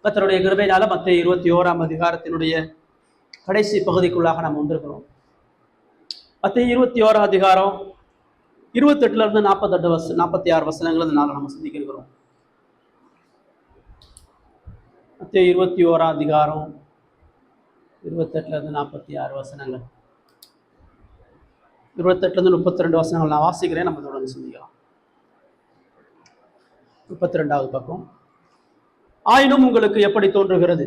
கர்த்தருடைய கிருபையினால மத்தேயு 21ஆம் அதிகாரத்தினுடைய கடைசி பகுதிக்குள்ளாக நாம் வந்திருக்கிறோம். மத்தேயு 21ஆம் அதிகாரம் 28 46 வசனங்கள் நம்ம சிந்திக்க இருக்கிறோம். மத்தேயு 21ஆம் அதிகாரம் 28 46 வசனங்கள், 28 32 வசனங்கள் நான் வாசிக்கிறேன். நம்ம தொடர்ந்து சிந்திக்கலாம். 32வது பக்கம். ஆயினும் உங்களுக்கு எப்படி தோன்றுகிறது?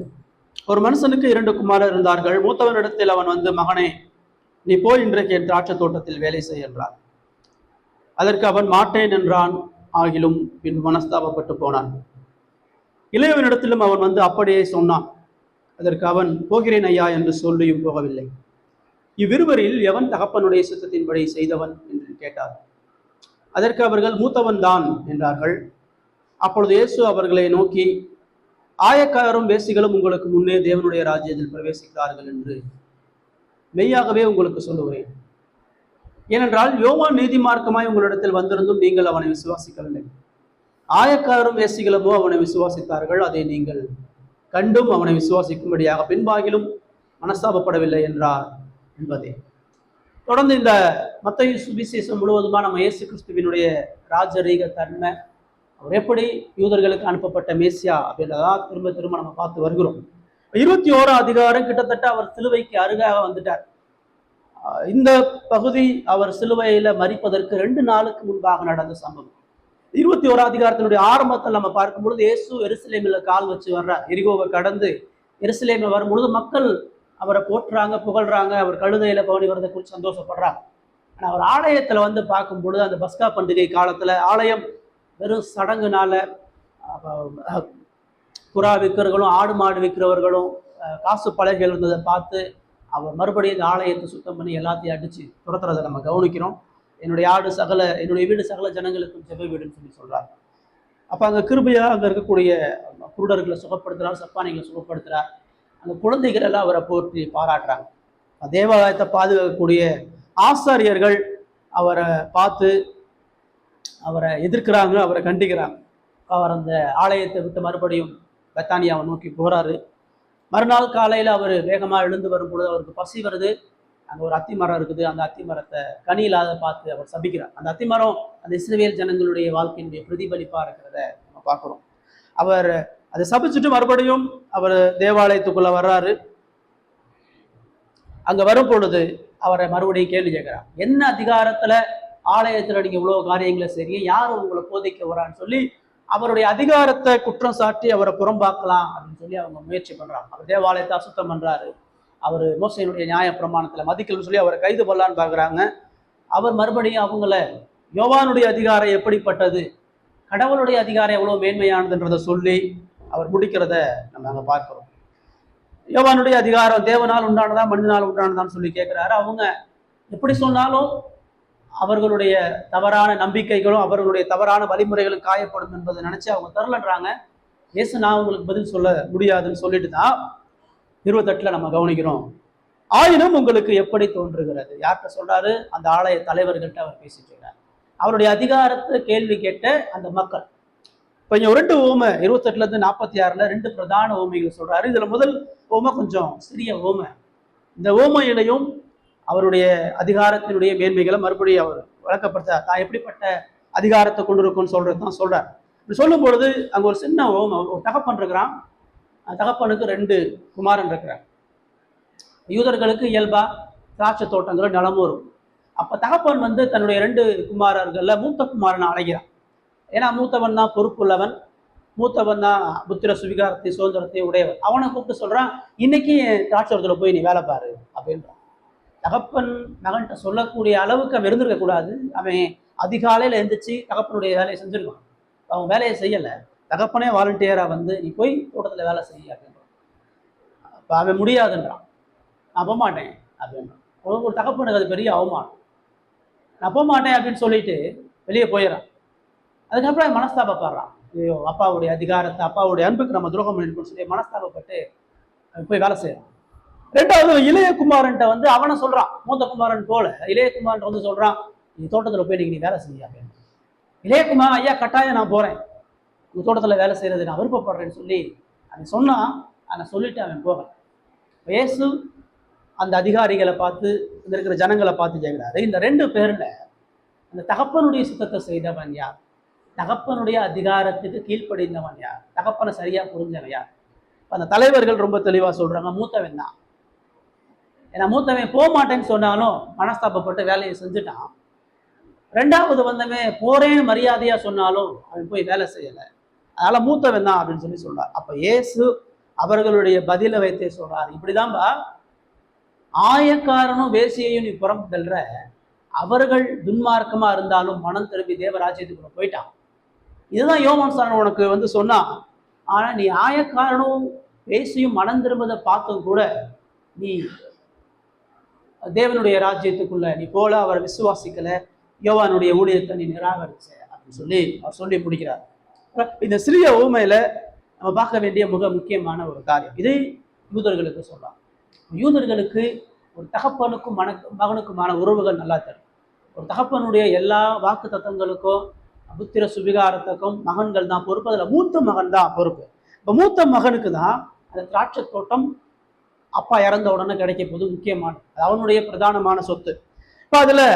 ஒரு மனுஷனுக்கு 2 குமாரர் இருந்தார்கள். மூத்தவனிடத்தில் அவன் வந்து, மகனே, நீ போய் இன்றைக்கு என் திராட்சை தோட்டத்தில் வேலை செய் என்றான். அதற்கு அவன் மாட்டேன் என்றான். ஆகிலும் பின் மனஸ்தாபப்பட்டு போனான். இளையவனிடத்திலும் அவன் வந்து அப்படியே சொன்னான். அதற்கு அவன், போகிறேன் ஐயா என்று சொல்லியும் போகவில்லை. இவ்விருவரில் எவன் தகப்பனுடைய சித்தத்தின்படி செய்தவன் என்று கேட்டார். அதற்கு அவர்கள், மூத்தவன் தான் என்றார்கள். அப்பொழுது இயேசு அவர்களை நோக்கி, ஆயக்காரரும் வேசிகளும் உங்களுக்கு முன்னே தேவனுடைய ராஜ்யத்தில் பிரவேசிக்கிறார்கள் என்று மெய்யாகவே உங்களுக்கு சொல்லுகிறேன். ஏனென்றால் யோவான் நீதிமார்க்கமாய் உங்களிடத்தில் வந்திருந்தும் நீங்கள் அவனை விசுவாசிக்கவில்லை. ஆயக்காரரும் வேசிகளுமோ அவனை விசுவாசித்தார்கள். அதை நீங்கள் கண்டும் அவனை விசுவாசிக்கும்படியாக பின்பாகிலும் மனஸ்தாபப்படவில்லை என்றார் என்பதே. தொடர்ந்து இந்த மத்தேயு சுவிசேஷம் முழுவதுமா நம்ம இயேசு கிறிஸ்துவினுடைய ராஜரீக தன்மை, அவர் எப்படி யூதர்களுக்கு அனுப்பப்பட்ட மேசியா அப்படின்றதான் திரும்ப திரும்ப நம்ம பார்த்து வருகிறோம். 21ஆம் அதிகாரம் கிட்டத்தட்ட அவர் சிலுவைக்கு அருகாக வந்துட்டார். இந்த பகுதி அவர் சிலுவையில மரிப்பதற்கு 2 நாளுக்கு முன்பாக நடந்த சம்பவம். 21ஆம் அதிகாரத்தினுடைய ஆரம்பத்தில் நம்ம பார்க்கும் பொழுது இயேசு எருசலேமில் கால் வச்சு வர்றார். எரிகோவை கடந்து எருசலேமில் வரும்பொழுது மக்கள் அவரை போற்றுறாங்க, புகழ்றாங்க. அவர் கழுதையில பவனி வரதை குறித்து சந்தோஷப்படுறாங்க. ஆனால் அவர் ஆலயத்துல வந்து பார்க்கும் பொழுது அந்த பஸ்கா பண்டிகை காலத்துல ஆலயம் வெறும் சடங்குனால புறா விற்கிறவர்களும் ஆடு மாடு விற்கிறவர்களும் காசு பலகைகள் இருந்ததை பார்த்து அவர் மறுபடியும் இந்த ஆலயத்தை சுத்தம் பண்ணி எல்லாத்தையும் அடிச்சு துரத்துறதை நம்ம கவனிக்கிறோம். என்னுடைய வீடு சகல ஜனங்களுக்கும் ஜெப வீடுன்னு சொல்லி சொல்றாரு. அப்ப அங்க கிருபையா அங்க இருக்கக்கூடிய குருடர்களை சுகப்படுத்துறார், சப்பானிகளை சுகப்படுத்துறார். அந்த குழந்தைகள் எல்லாம் அவரை போற்றி பாராட்டுறாங்க. தேவாலயத்தை பாதுகாக்கக்கூடிய ஆசாரியர்கள் அவரை பார்த்து அவரை எதிர்க்கிறாங்க, அவரை கண்டிக்கிறாங்க. அவர் அந்த ஆலயத்தை விட்டு மறுபடியும் பெத்தானியாவை நோக்கி போறாரு. மறுநாள் காலையில அவர் வேகமா எழுந்து வரும் பொழுது அவருக்கு பசி வருது. அங்க ஒரு அத்தி மரம் இருக்குது. அந்த அத்தி மரத்தை கனி இல்லாத பார்த்து அவர் சபிக்கிறார். அந்த அத்தி மரம் அந்த இஸ்ரவேல் ஜனங்களுடைய வாழ்க்கையினுடைய பிரதிபலிப்பா இருக்கிறத நம்ம பார்க்கிறோம். அவர் அதை சபிச்சுட்டு மறுபடியும் அவர் தேவாலயத்துக்குள்ள வர்றாரு. அங்க வரும் பொழுது அவரை மறுபடியும் கேள்வி கேட்கிறார். என்ன அதிகாரத்துல ஆலயத்துல நீங்க இவ்வளவு காரியங்களை செய்றீங்க? யாரும் உங்களை போதிக்க வரான்னு சொல்லி அவருடைய அதிகாரத்தை குற்றம் சாட்டி அவரை புறம்பாக்கலாம் அப்படின்னு சொல்லி அவங்க முயற்சி பண்றாங்க. அவர் தேவாலயத்தை அசுத்தம் பண்றாரு, அவர் மோசையினுடைய நியாய பிரமாணத்துல மதிக்கலன்னு சொல்லி அவரை கைது பண்ணலான்னு பாக்குறாங்க. அவர் மறுபடியும் அவங்கள, யோவானுடைய அதிகாரம் எப்படிப்பட்டது, கடவுளுடைய அதிகாரம் எவ்வளவு மேன்மையானதுன்றதை சொல்லி அவர் முடிக்கிறத நம்ம அங்க பார்க்கிறோம். யோவானுடைய அதிகாரம் தேவனால் உண்டானதா மனிதனால் உண்டானதான்னு சொல்லி கேட்கிறாரு. அவங்க எப்படி சொன்னாலும் அவர்களுடைய தவறான நம்பிக்கைகளும் அவர்களுடைய தவறான வழிமுறைகளும் காயப்படும் என்பதை நினைச்சு அவங்க தரலன்றாங்க. இயேசு, நான் உங்களுக்கு பதில் சொல்ல முடியாதுன்னு சொல்லிட்டு தான் 28 நம்ம கவனிக்கிறோம். ஆயினும் உங்களுக்கு எப்படி தோன்றுகிறது? யார்கிட்ட சொல்றாரு? அந்த ஆலய தலைவர்கள்ட்ட அவர் பேசிட்டு இருக்கார். அவருடைய அதிகாரத்தை கேள்வி கேட்ட அந்த மக்கள். இப்போ இங்க 2 ஓமை 28 46 2 பிரதான ஓமைகள் சொல்றாரு. இதுல முதல் ஓமை கொஞ்சம் சிறிய ஓமை. இந்த ஓமையிலையும் அவருடைய அதிகாரத்தினுடைய மேன்மைகளை மறுபடியும் அவர் விளக்கப்படுத்த தான் எப்படிப்பட்ட அதிகாரத்தை கொண்டு இருக்கும்னு சொல்றதுதான் சொல்றார். இப்படி சொல்லும் பொழுது அங்க ஒரு சின்ன ஓமை. ஒரு தகப்பன் இருக்கிறான். அந்த தகப்பனுக்கு 2 குமாரன் இருக்கிறார். யூதர்களுக்கு இயல்பா திராட்சை தோட்டங்கள் நிலமும் இருக்கும். அப்ப தகப்பன் வந்து தன்னுடைய 2 குமாரர்கள்ல மூத்த குமாரனை அழைக்கிறான். ஏன்னா மூத்தவன் தான் பொறுப்புள்ளவன், மூத்தவன் தான் புத்திர சுவிகாரத்தை சுதந்திரத்தை உடையவன். அவனை கூப்பிட்டு சொல்றான், இன்னைக்கு திராட்சை தோட்டத்துல போய் நீ வேலை பாரு அப்படின்றான். தகப்பன் மகன்கிட்ட சொல்லக்கூடிய அளவுக்கு அவன் இருந்திருக்க கூடாது. அவன் அதிகாலையில எழுந்திரிச்சு தகப்பனுடைய வேலையை செஞ்சிருக்கான். அவன் வேலையை செய்யலை. தகப்பனே வாலண்டியரா வந்து நீ போய் தோட்டத்துல வேலை செய்ய அப்படின்றான். அப்ப அவன் முடியாதுன்றான். நான் போக மாட்டேன் அப்படின்றான். ஒரு தகப்பனுக்கு அது பெரிய அவமானம். நான் போக மாட்டேன் அப்படின்னு சொல்லிட்டு வெளியே போயிடறான். அதுக்கப்புறம் மனஸ்தாபப்படுறான். ஐயோ, அப்பாவுடைய அதிகாரத்தை, அப்பாவுடைய அன்புக்கு நம்ம துரோகம் பண்ணிருக்கோம்னு சொல்லி மனஸ்தாபப்பட்டு போய் வேலை செய்யறான். 2வது இளைய குமாரன்ட்ட வந்து அவனை சொல்றான். மூத்த குமாரன் போல இளைய குமாரன் வந்து சொல்றான், நீ தோட்டத்துல போய் நீ வேலை செய்ய அப்படின்னு. இளைய குமாரன், ஐயா கட்டாயம் நான் போறேன், உங்க தோட்டத்துல வேலை செய்யறது நான் விருப்பப்படுறேன்னு சொல்லி அவன் சொன்னான். அதை சொல்லிட்டு அவன் போகல. இயேசு அந்த அதிகாரிகளை பார்த்து, இந்த இருக்கிற ஜனங்களை பார்த்து கேட்கிறாரு, இந்த 2 பேர்ல அந்த தகப்பனுடைய சுத்தத்தை செய்தவன் யார்? தகப்பனுடைய அதிகாரத்துக்கு கீழ்ப்படிந்தவன் யார்? தகப்பனை சரியா புரிஞ்சவன் யார்? அந்த தலைவர்கள் ரொம்ப தெளிவா சொல்றாங்க, மூத்தவன் தான். ஏன்னா மூத்தவன் போக மாட்டேன்னு சொன்னாலும் மனஸ்தாபப்பட்டு வேலையை செஞ்சுட்டான். 2வது வந்தவன் போறேன்னு மரியாதையா சொன்னாலும் அவன் போய் வேலை செய்யலை. அதனால மூத்தவன் தான் அப்படின்னு சொல்லி சொல்றார். அப்ப இயேசு அவர்களுடைய பதிலை வைத்தே சொல்றாரு, இப்படிதான்பா ஆயக்காரனும் வேசியையும் நீ புறம் தள்ளுற, அவர்கள் துன்மார்க்கமா இருந்தாலும் மனம் திரும்பி தேவராஜ்யத்துக்குள்ள போயிட்டான். இதுதான் யோவான் சாரன் உனக்கு சொன்னான். ஆனா நீ ஆயக்காரனும் வேசியும் மனம் திரும்பதை பார்த்தும் கூட நீ தேவனுடைய ராஜ்யத்துக்குள்ள நீ போல அவரை விசுவாசிக்கல, யோவானுடைய ஊழியத்தை நீ நிராகரிச்ச அப்படின்னு சொல்லி அவர் சொல்லி முடிக்கிறார். இந்த சிறிய ஊமையில நம்ம பார்க்க வேண்டிய மிக முக்கியமான ஒரு காரியம், இதை யூதர்களுக்கு சொல்லலாம். யூதர்களுக்கு ஒரு தகப்பனுக்கும் மகனுக்குமான உறவுகள் நல்லா தெரியும். ஒரு தகப்பனுடைய எல்லா வாக்கு தத்தங்களுக்கும் புத்திர சுவிகாரத்துக்கும் மகன்கள் தான் பொறுப்பு. அதில் மூத்த மகன் தான் பொறுப்பு. இப்போ மூத்த மகனுக்கு தான் அந்த திராட்சை தோட்டம் அப்பா இறந்த உடனே கிடைக்க போது முக்கியமானது, அது அவனுடைய பிரதானமான சொத்து. இப்போ அதில்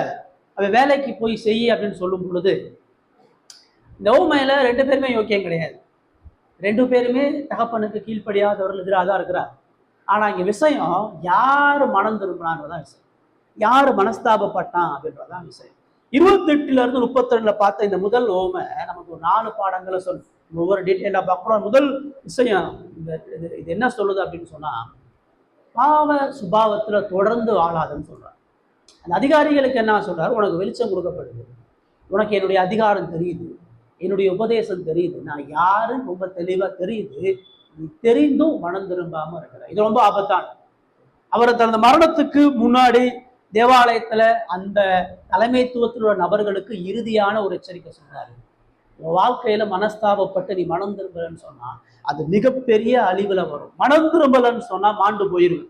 அவன் வேலைக்கு போய் செய்ய அப்படின்னு சொல்லும் பொழுது இந்த ஊமையில 2 பேருமே யோக்கியம் கிடையாது. 2 பேருமே தகப்பனுக்கு கீழ்ப்படியாதவர்கள் எதிராக தான் இருக்கிறார். ஆனால் இங்கே விஷயம் யார் மனம் திரும்பினான்றதான் விஷயம், யார் மனஸ்தாபப்பட்டான் அப்படின்றதான் விஷயம். 28 - 32 பார்த்த இந்த முதல் ஓமை நமக்கு ஒரு 4 பாடங்களை சொல்லு. ஒவ்வொரு டீட்டெயிலாக பார்க்குறோம். முதல் விஷயம் இது என்ன சொல்லுது அப்படின்னு சொன்னா, பாவ சுபாவத்துல தொடர்ந்து வாழாதுன்னு சொல்றாரு. அந்த அதிகாரிகளுக்கு என்ன சொல்றாரு, உனக்கு வெளிச்சம் கொடுக்கப்படுது, உனக்கு என்னுடைய அதிகாரம் தெரியுது, என்னுடைய உபதேசம் தெரியுது, நான் யாருன்னு ரொம்ப தெளிவா தெரியுது, நீ தெரிந்தும் மனம் திரும்பாம இருக்கிற, இது ரொம்ப ஆபத்தான. அவர் தனது மரணத்துக்கு முன்னாடி தேவாலயத்துல அந்த தலைமைத்துவத்தில் உள்ள நபர்களுக்கு இறுதியான ஒரு எச்சரிக்கை சொல்றாரு. உன் வாழ்க்கையில மனஸ்தாபப்பட்டு நீ மனம் திரும்பலன்னு சொன்னா அது மிகப்பெரிய அழிவுல வரும். மனம் திரும்பலன்னு சொன்னா மாண்டு போயிடும்.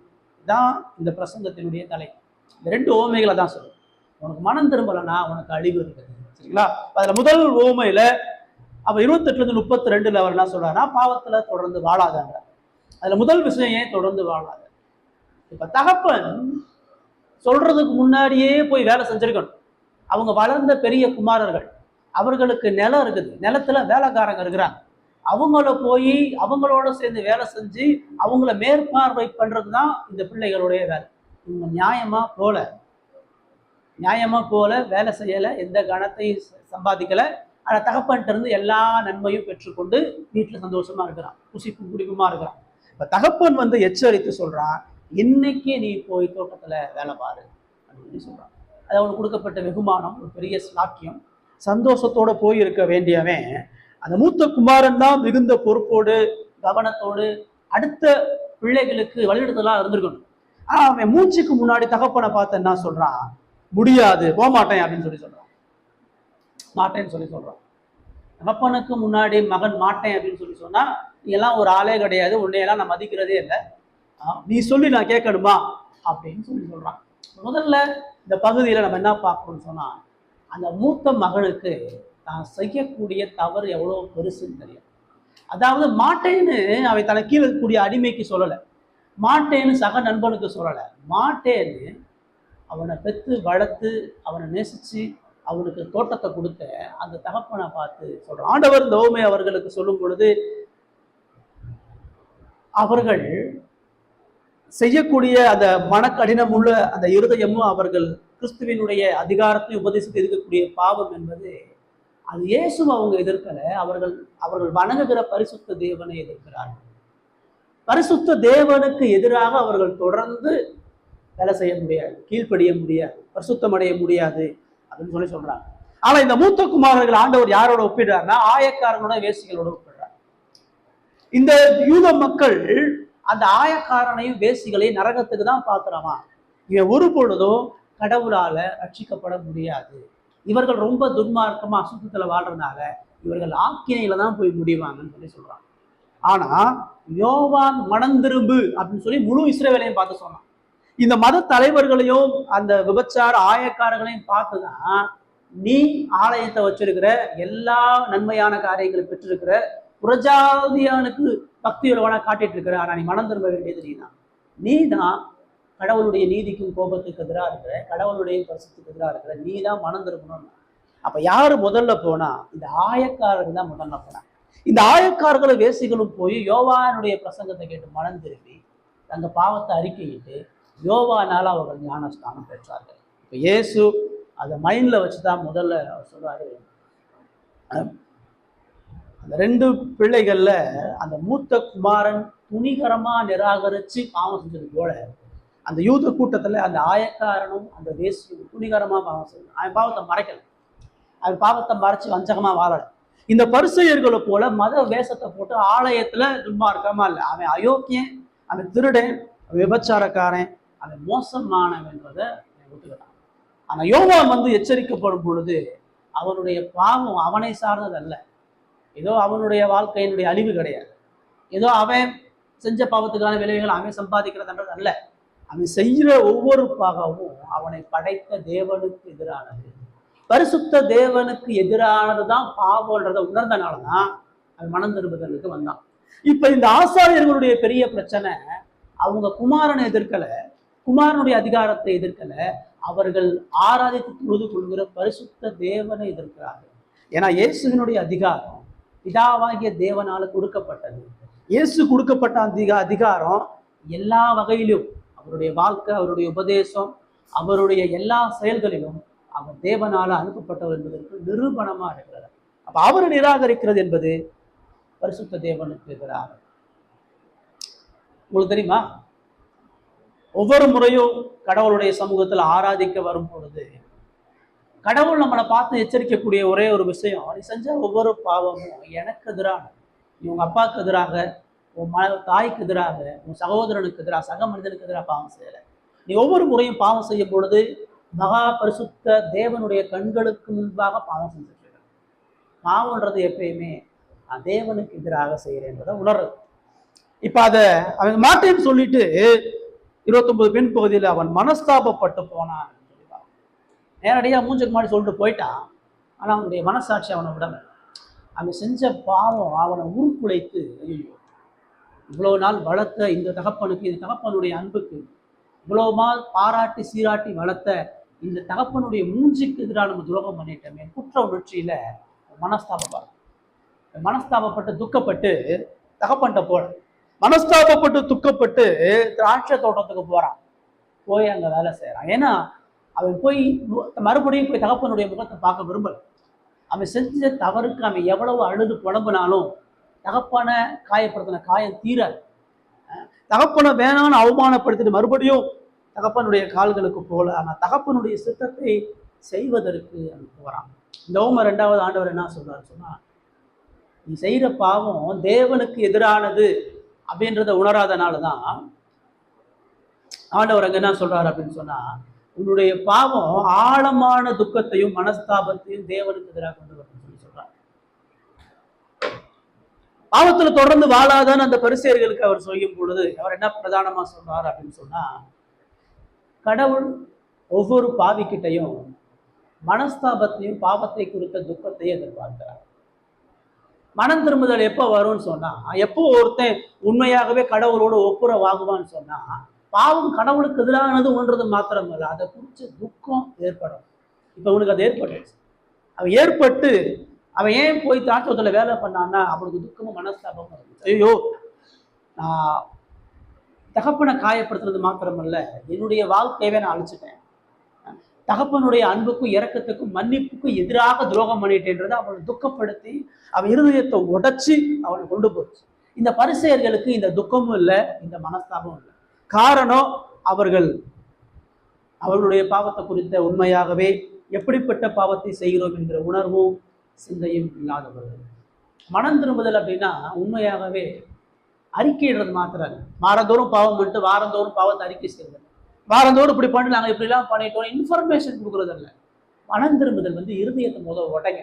தான் இந்த பிரசங்கத்தினுடைய தலை. இந்த 2 ஓமைகளை தான் சொல்லும். உனக்கு மனம் திரும்பலன்னா உனக்கு அழிவு இருக்குது. சரிங்களா? அதுல முதல் ஓமையில அப்ப 28 - 32 அவர் என்ன சொல்றாருன்னா, பாவத்துல தொடர்ந்து வாழாதாங்க. அதுல முதல் விஷயம் ஏன் தொடர்ந்து வாழாத. இப்ப தகப்பன் சொல்றதுக்கு முன்னாடியே போய் வேலை செஞ்சிருக்கணும். அவங்க வளர்ந்த பெரிய குமாரர்கள், அவர்களுக்கு நிலம் இருக்குது, நிலத்துல வேலைக்காரங்க இருக்கிறாங்க, அவங்கள போய் அவங்களோட சேர்ந்து வேலை செஞ்சு அவங்கள மேற்பார்வை பண்றது தான் இந்த பிள்ளைகளுடைய வேலை. இவங்க நியாயமா போல வேலை செய்யல, எந்த கணத்தையும் சம்பாதிக்கல, ஆனால் தகப்பன்ட்டு இருந்து எல்லா நன்மையும் பெற்றுக்கொண்டு வீட்டில் சந்தோஷமா இருக்கிறான், குசிப்பும் குடிப்புமா இருக்கிறான். இப்ப தகப்பன் எச்சரித்து சொல்றான், இன்னைக்கு நீ போய் தோட்டத்துல வேலை பாரு அப்படின்னு சொல்றான். அது அவனுக்கு கொடுக்கப்பட்ட வெகுமானம், ஒரு பெரிய ஸ்லாக்கியம். சந்தோஷத்தோட போய் இருக்க வேண்டியவன் அந்த மூத்த குமாரன் தான் மிகுந்த பொறுப்போடு கவனத்தோடு அடுத்த பிள்ளைகளுக்கு வழிநடத்தலாம் இருந்திருக்கணும். ஆனா அவன் மூச்சுக்கு முன்னாடி தகப்பனை பார்த்து என்ன சொல்றான், முடியாது, போக மாட்டேன் அப்படின்னு சொல்றான். மாட்டேன்னு சொல்றான். தகப்பனுக்கு முன்னாடி மகன் மாட்டேன் அப்படின்னு சொன்னா, நீ எல்லாம் ஒரு ஆளே கிடையாது, உன்னையெல்லாம் நான் மதிக்கிறதே இல்லை, நீ சொல்லி நான் கேட்கணுமா அப்படின்னு சொல்றான். முதல்ல இந்த பகுதியில நம்ம என்ன பார்க்கணும்னு சொன்னா, அந்த மூத்த மகனுக்கு தான் செய்யக்கூடிய தவறு எவ்வளவு பெருசுன்னு தெரியும். அதாவது மாட்டேன்னு அவை தனக்கு கீழே இருக்கக்கூடிய அடிமைக்கு சொல்லலை, மாட்டேன்னு சக நண்பனுக்கு சொல்லலை, மாட்டேன்னு அவனை பெற்று வளர்த்து அவனை நேசிச்சு அவனுக்கு தோட்டத்தை கொடுத்த அந்த தகப்பனை பார்த்து சொல்றான். ஆண்டவர் இந்த ஓமை அவர்களுக்கு சொல்லும் பொழுது அவர்கள் செய்யக்கூடிய அந்த மனக்கடினம் உள்ள அந்த இருதயமும் அவர்கள் கிறிஸ்துவினுடைய அதிகாரத்தை உபதேசித்து இருக்கக்கூடிய பாவம் என்பது அது இயேசுவை அவங்க எதிர்க்கல, அவர்கள் வணங்குகிற பரிசுத்த தேவனை எதிர்க்கிறார்கள். பரிசுத்த தேவனுக்கு எதிராக அவர்கள் தொடர்ந்து வேலை செய்ய முடியாது, கீழ்ப்படிய முடியாது, பரிசுத்தம் அடைய முடியாது அப்படின்னு சொல்றாங்க. ஆனா இந்த மூத்த குமாரர்கள் ஆண்டவர் யாரோட ஒப்பிடுறாருன்னா, ஆயக்காரனோட வேசிகளோட ஒப்பிடுறார். இந்த யூத மக்கள் அந்த ஆயக்காரனையும் வேசிகளையும் நரகத்துக்கு தான் பாக்குறாமா. இவன் ஒரு பொழுதும் கடவுளால ரட்சிக்கப்பட முடியாது, இவர்கள் ரொம்ப துன்மார்க்கமா அசுத்தத்துல வாழ்றதுனால இவர்கள் ஆக்கினையில தான் போய் முடிவாங்கன்னு சொல்றாங்க. ஆனா யோவான் மனம் திரும்பு அப்படின்னு சொல்லி முழு இஸ்ரவேலையும் பார்த்து சொன்னான். இந்த மத தலைவர்களையும் அந்த விபச்சார ஆயக்காரர்களையும் பார்த்துதான், நீ ஆலயத்தை வச்சிருக்கிற, எல்லா நன்மையான காரியங்களை பெற்றிருக்கிற, புறஜாதியானுக்கு பக்தி உள்ளவனா காட்டிட்டு இருக்கிற, ஆனா நீ மனம் திரும்ப வேண்டியது நீ தான் கடவுளுடைய நீதிக்கும் கோபத்துக்கு எதிராக இருக்கிற, கடவுளுடைய பரிசுத்துக்கு எதிராக இருக்கிற, நீ தான் மனம் திரும்பணும். அப்ப யாரு முதல்ல போனா? இந்த ஆயக்காரர்கள் தான் முதல்ல போனா. இந்த ஆயக்காரர்களும் வேசிகளும் போய் யோவானுடைய பிரசங்கத்தை கேட்டு மனம் திரும்பி தங்க பாவத்தை அறிக்கையிட்டு யோவானால அவர்கள் ஞானஸ்தானம் பெற்றார்கள். இப்ப இயேசு அதை மைண்ட்ல வச்சுதான் முதல்ல அவர் சொல்றாரு, அந்த 2 பிள்ளைகள்ல அந்த மூத்த குமாரன் துணிகரமா நிராகரிச்சு பாவம் செஞ்சது போல, அந்த யூத கூட்டத்துல அந்த ஆயக்காரனும் அந்த வேசியும் துணிகரமா பாவம் செய்யணும். அவன் பாவத்தை மறைக்கல, அவன் பாவத்தை மறைச்சு வஞ்சகமா வாழல. இந்த பரிசேயர்களை போல மத வேஷத்தை போட்டு ஆலயத்துல துன்மார்க்கமா இல்லை, அவன் அயோக்கியன், அவன் திருடன், விபச்சாரக்காரன், அவன் மோசமானவன்றதை ஒத்துக்கிறான். ஆனா யோவான் வந்து எச்சரிக்கப்படும் பொழுது அவனுடைய பாவம் அவனை சார்ந்தது அல்ல, ஏதோ அவனுடைய வாழ்க்கையினுடைய அழிவு கிடையாது, ஏதோ அவன் செஞ்ச பாவத்துக்கான விளைவுகள் அவன் சம்பாதிக்கிறதுன்றது அல்ல, அவன் செய்கிற ஒவ்வொரு பாவமும் அவனை படைத்த தேவனுக்கு எதிரானது, பரிசுத்த தேவனுக்கு எதிரானதுதான் பாவம்ன்றதை உணர்ந்தனாலதான் அவன் மனம் திரும்புதலுக்கு வந்தான். இப்ப இந்த ஆசாரியர்களுடைய பெரிய பிரச்சனை, அவங்க குமாரனை எதிர்க்கல, குமாரனுடைய அதிகாரத்தை எதிர்க்கல, அவர்கள் ஆராதித்து தொழுது கொள்கிற பரிசுத்த தேவனை எதிர்க்கிறார்கள். ஏன்னா இயேசுவினுடைய அதிகாரம் பிதாவாகிய தேவனால கொடுக்கப்பட்டது. இயேசு கொடுக்கப்பட்ட அதிகாரம் எல்லா வகையிலும், அவருடைய வாழ்க்கை, அவருடைய உபதேசம், அவருடைய எல்லா செயல்களிலும் அவர் தேவனால அனுப்பப்பட்டவர் என்பதற்கு நிரூபணமா இருக்கிறது. அப்ப அவரை நிராகரிக்கிறது என்பது பரிசுத்த தேவனுக்கு எதிராக. உங்களுக்கு தெரியுமா, ஒவ்வொரு முறையும் கடவுளுடைய சமூகத்தில் ஆராதிக்க வரும் பொழுது கடவுள் நம்மளை பார்த்து எச்சரிக்கக்கூடிய ஒரே ஒரு விஷயம், நீ செஞ்ச ஒவ்வொரு பாவமும் எனக்கு எதிரான, நீ உங்க அப்பாவுக்கு எதிராக, உன் தாய்க்கு எதிராக, உன் சகோதரனுக்கு எதிராக, சக மனிதனுக்கு எதிராக பாவம் செய்யல. நீ ஒவ்வொரு முறையும் பாவம் செய்யும் பொழுது மகா பரிசுத்த தேவனுடைய கண்களுக்கு முன்பாக பாவம் செஞ்சுட்டு இருக்க. பாவம்ன்றது எப்பயுமே நான் தேவனுக்கு எதிராக செய்யறேன்றதை உணர்றது. இப்ப அதை அவன் மாட்டேன்னு சொல்லிட்டு 29 பின் பகுதியில் அவன் மனஸ்தாபப்பட்டு போனான். நேரடியாக மூஞ்சுக்கு முன்னாடி சொல்லிட்டு போயிட்டான். ஆனால் அவனுடைய மனசாட்சி அவனை விடல. அவன் செஞ்ச பாவம் அவனை உருக்குலைத்து, ஐயோ இவ்வளோ நாள் வளர்த்த இந்த தகப்பனுக்கு, இந்த தகப்பனுடைய அன்புக்கு இவ்வளோ நாள் பாராட்டி சீராட்டி வளர்த்த இந்த தகப்பனுடைய மூஞ்சிக்கு எதிராக நம்ம துரோகம் பண்ணிட்டோமே, குற்ற உணர்ச்சியில மனஸ்தாபப்பட்டு துக்கப்பட்டு தகப்பன்ட்ட போற, மனஸ்தாபப்பட்டு துக்கப்பட்டு திராட்சை தோட்டத்துக்கு போறான். போய் அங்க வேலை செய்யறான். ஏன்னா அவன் போய் மறுபடியும் போய் தகப்பனுடைய முகத்தை பார்க்க விரும்பல. அவன் செஞ்ச தவறுக்கு அவன் எவ்வளவு அழுது புலம்புனாலும் தகப்பனை காயப்படுத்தின காயம் தீராது. தகப்பனை வேணான்னு அவமானப்படுத்திட்டு மறுபடியும் தகப்பனுடைய கால்களுக்கு போல, ஆனா தகப்பனுடைய சித்தத்தை செய்வதற்கு அவன் போறான். இந்த ஓம 2வது ஆண்டவர் என்ன சொல்றாரு சொன்னா, நீ செய்யற பாவம் தேவனுக்கு எதிரானது அப்படின்றத உணராதனாலதான் ஆண்டவர் அங்க என்ன சொல்றாரு அப்படின்னு சொன்னா, உன்னுடைய பாவம் ஆழமான துக்கத்தையும் மனஸ்தாபத்தையும் தேவனுக்கு எதிராக கொண்டு வரணும்னு சொல்லி சொல்றாரு. பாவத்துல தொடர்ந்து வாழாதான் அந்த பரிசேயர்களுக்கு அவர் சொல்லும் பொழுது அவர் என்ன பிரதானமா சொல்றாரு அப்படின்னு சொன்னா, கடவுள் ஒவ்வொரு பாவிக்கிட்டையும் மனஸ்தாபத்தையும் பாவத்தை குறித்த துக்கத்தையும் எதிர்பார்க்கிறார். மனம் திரும்புதல் எப்போ வரும்னு சொன்னா, எப்போ ஒருத்தன் உண்மையாகவே கடவுளோட ஒப்புரவாகுவான்னு சொன்னா, பாவம் கடவுளுக்கு எதிரானது ஒன்றது மாத்திரமல்ல, அதை குறித்து துக்கம் ஏற்படும். இப்போ உனக்கு அது ஏற்பட்டுச்சு. அவன் ஏற்பட்டு அவன் ஏன் போய் தாக்கத்துல வேலை பண்ணான்னா அவனுக்கு துக்கமும் மனஸ்தாபமும் இருந்துச்சு. ஐயோ நான் தகப்பனை காயப்படுத்துறது மாத்திரமல்ல, என்னுடைய வாழ்க்கையவே நான் அழிச்சிட்டேன், தகப்பனுடைய அன்புக்கும் இரக்கத்துக்கும் மன்னிப்புக்கும் எதிராக துரோகம் பண்ணிட்டேன்றதை அவனை துக்கப்படுத்தி அவன் இருதயத்தை உடைச்சி அவனை கொண்டு போச்சு. இந்த பரிசேயர்களுக்கு இந்த துக்கமும் இல்லை, இந்த மனஸ்தாபமும் இல்லை. காரணம், அவர்களுடைய பாவத்தை குறித்த உண்மையாகவே எப்படிப்பட்ட பாவத்தை செய்கிறோம் என்கிற உணர்வும் சிந்தையும் இல்லாதவர்கள். மனம் திரும்புதல் அப்படின்னா உண்மையாகவே அறிக்கையிடுறது மாத்திரம், வாரந்தோறும் பாவம் பண்ணிட்டு வாரந்தோறும் பாவத்தை அறிக்கை செய்வது, வாரந்தோறும் இப்படி பண்ணி நாங்கள் இப்படிலாம் பண்ணிட்டோம் இன்ஃபர்மேஷன் கொடுக்குறது இல்லை. மனம் திரும்புதல் இருதயத்தை முதல் உடைங்க.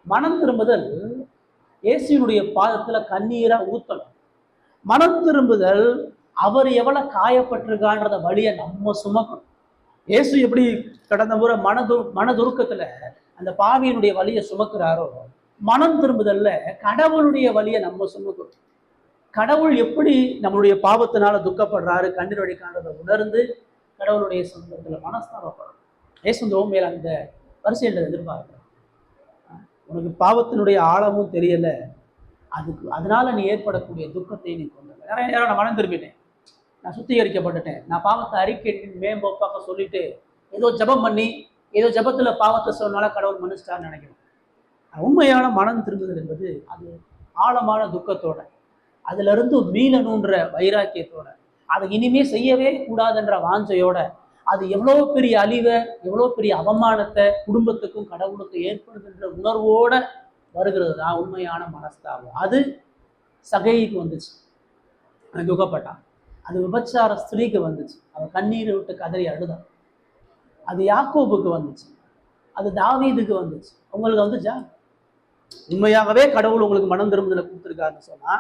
மனம் திரும்புதல் இயேசுவினுடைய பாதத்துல கண்ணீரா ஊத்தணும். மனம் திரும்புதல் அவர் எவ்வளவு காயப்பட்டிருக்கான்றத வழியை நம்ம சுமக்கணும். இயேசு எப்படி கடந்த முறை மனதுருக்கத்துல அந்த பாவியினுடைய வழியை சுமக்கிறாரோ, மனம் திரும்புதல்ல கடவுளுடைய வழியை நம்ம சுமக்கிறோம். கடவுள் எப்படி நம்மளுடைய பாவத்தினால துக்கப்படுறாரு, கண்ணீர் வடிக்கான்றதை உணர்ந்து கடவுளுடைய சொந்தத்துல மனஸ்தாபப்படுறோம். ஏசுந்தோம் மேல அந்த வரிசையில் எதிர்பார்க்கிறோம். உனக்கு பாவத்தினுடைய ஆழமும் தெரியல, அதனால நீ ஏற்படக்கூடிய துக்கத்தை நீ கொண்டு நிறைய நேரம் நான் மனம் திரும்பிட்டேன், நான் சுத்திகரிக்கப்பட்டுட்டேன், நான் பாவத்தை அறிக்கை மேம்போப்பாக்க சொல்லிட்டு ஏதோ ஜபம் பண்ணி ஏதோ ஜபத்துல பாவத்தை சொன்னால கடவுள் மன்னிச்சிட்டான்னு நினைக்கிறோம். உண்மையான மனம் திரும்புதல் என்பது அது ஆழமான துக்கத்தோட, அதுல இருந்து மீளணுன்ற வைராக்கியத்தோட, அதை இனிமே செய்யவே கூடாதுன்ற வாஞ்சையோட, அது எவ்வளோ பெரிய அழிவை எவ்வளோ பெரிய அவமானத்தை குடும்பத்துக்கும் கடவுளுக்கும் ஏற்படுதுன்ற உணர்வோட வருகிறது தான் உண்மையான மனஸ்தாபம். அது சகைக்கு வந்துச்சு, அவன் துக்கப்பட்டான். அது விபச்சார ஸ்திரீக்கு வந்துச்சு, அவன் கண்ணீரை விட்டு கதறி அழுதான். அது யாக்கோபுக்கு வந்துச்சு, அது தாவீதுக்கு வந்துச்சு. உங்களுக்கு வந்துச்சா? உண்மையாகவே கடவுள் உங்களுக்கு மனம் திரும்புதலை கொடுத்துருக்காருன்னு சொன்னா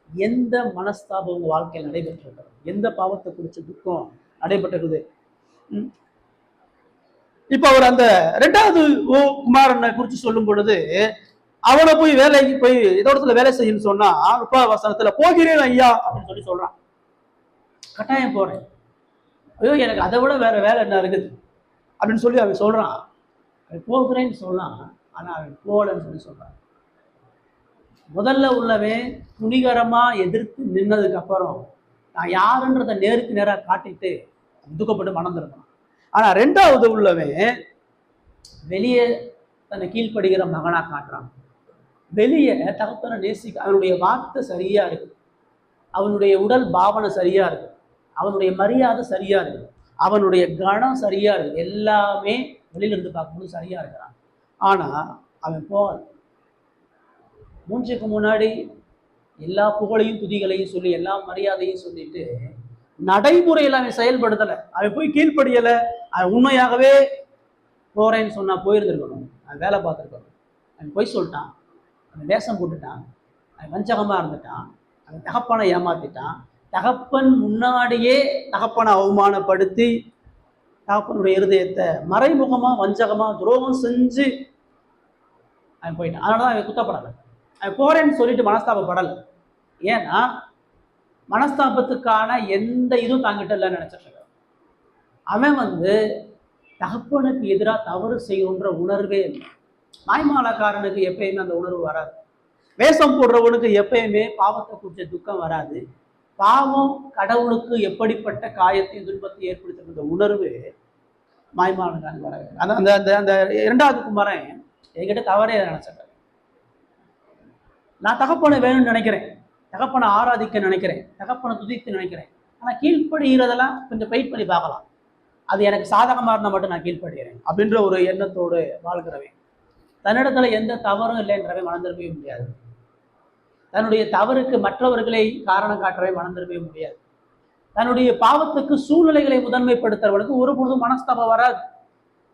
எந்த மனஸ்தாபம் உங்க வாழ்க்கையில் நடைபெற்றிருக்கிறது, எந்த பாவத்தை குறித்து துக்கம் நடைபெற்றிருக்குது. இப்ப அவர் அந்த 2வது குமாரனை குறித்து சொல்லும் பொழுது, அவனை போய் வேலைக்கு போய் இடத்துல வேலை செய்யணும்னு சொன்னா 30 வசனத்துல போகிறேன் ஐயா அப்படின்னு சொல்லி சொல்றான். கட்டாயம் போறேன், ஐயோ எனக்கு அதை விட வேற வேலை என்ன இருக்குது அப்படின்னு சொல்லி அவன் சொல்றான். அவன் போகிறேன்னு சொன்னான், ஆனா அவன் போகலன்னு சொல்லி சொல்றான். முதல்ல உள்ளவன் துணிகரமா எதிர்த்து நின்னதுக்கு அப்புறம் நான் யாருன்றதை நேருக்கு நேராக காட்டிட்டு துக்கப்பட்டு மனம் திரும்பணும். ஆனா 2வது உள்ளவன் வெளியே தன்னை கீழ்ப்படுகிற மகனா காட்டுறான், வெளியே தகப்பனை நேசிக்க, அவனுடைய வார்த்தை சரியா இருக்கு, அவனுடைய உடல் பாவனை சரியா இருக்கு, அவனுடைய மரியாதை சரியா இருக்கு, அவனுடைய கணம் சரியா இருக்கு, எல்லாமே வெளியில இருந்து பார்க்கும்போது சரியா இருக்கிறான். ஆனா அவன் போகல. மூஞ்சுக்கு முன்னாடி எல்லா புகழையும் துதிகளையும் சொல்லி எல்லா மரியாதையும் சொல்லிட்டு நடைமுறையில் அவன் செயல்படுத்தலை, அவன் போய் கீழ்ப்படியலை. அவன் உண்மையாகவே போறேன்னு சொன்னா போயிருந்துருக்கணும், அவன் வேலை பார்த்துருக்கணும். அவன் போய் சொல்லிட்டான், அவன் வேஷம் போட்டுட்டான், அவன் வஞ்சகமாக இருந்துட்டான், அவன் தகப்பனை ஏமாத்திட்டான், தகப்பன் முன்னாடியே தகப்பனை அவமானப்படுத்தி தகப்பனுடைய இருதயத்தை மறைமுகமாக வஞ்சகமாக துரோகம் செஞ்சு அவன் போயிட்டான். அதனால தான் அவன் குத்தப்படலை, அவன் போறேன்னு சொல்லிட்டு மனஸ்தாபப்படலை. ஏன்னா மனஸ்தாபத்துக்கான எந்த இதுவும் தாங்கிட்ட இல்லைன்னு நினைச்சிட்டு இருக்கான். அவன் தகப்பனுக்கு எதிராக தவறு செய்யணுன்ற உணர்வே இல்லை. மாய்மாலக்காரனுக்கு எப்பயுமே அந்த உணர்வு வராது, வேஷம் போடுறவனுக்கு எப்பயுமே பாவத்தை குறித்த துக்கம் வராது. பாவம் கடவுளுக்கு எப்படிப்பட்ட காயத்தையும் துன்பத்தையும் ஏற்படுத்துகிற உணர்வு மாய்மாலக்காரனுக்கு வராது. அந்த அந்த அந்த 2வது குமாரன் என்கிட்ட தவறே நினைச்சிட்டேன். நான் தகப்பனை வேணும்னு நினைக்கிறேன், தகப்பனை ஆராதிக்க நினைக்கிறேன், தகப்பனை துதித்து நினைக்கிறேன். ஆனால் கீழ்ப்படுகிறதெல்லாம் கொஞ்சம் வெயிட் பண்ணி பார்க்கலாம், அது எனக்கு சாதகமாக இருந்தால் மட்டும் நான் கீழ்ப்படுகிறேன் அப்படின்ற ஒரு எண்ணத்தோடு வாழ்கிறவன் தன்னிடத்துல எந்த தவறும் இல்லைன்றவை மனந்திருக்கவே முடியாது. தன்னுடைய தவறுக்கு மற்றவர்களை காரணம் காட்டவே மனந்திருக்கவே முடியாது. தன்னுடைய பாவத்துக்கு சூழ்நிலைகளை முதன்மைப்படுத்துறவனுக்கு ஒரு பொழுதும் மனஸ்தாபம் வராது.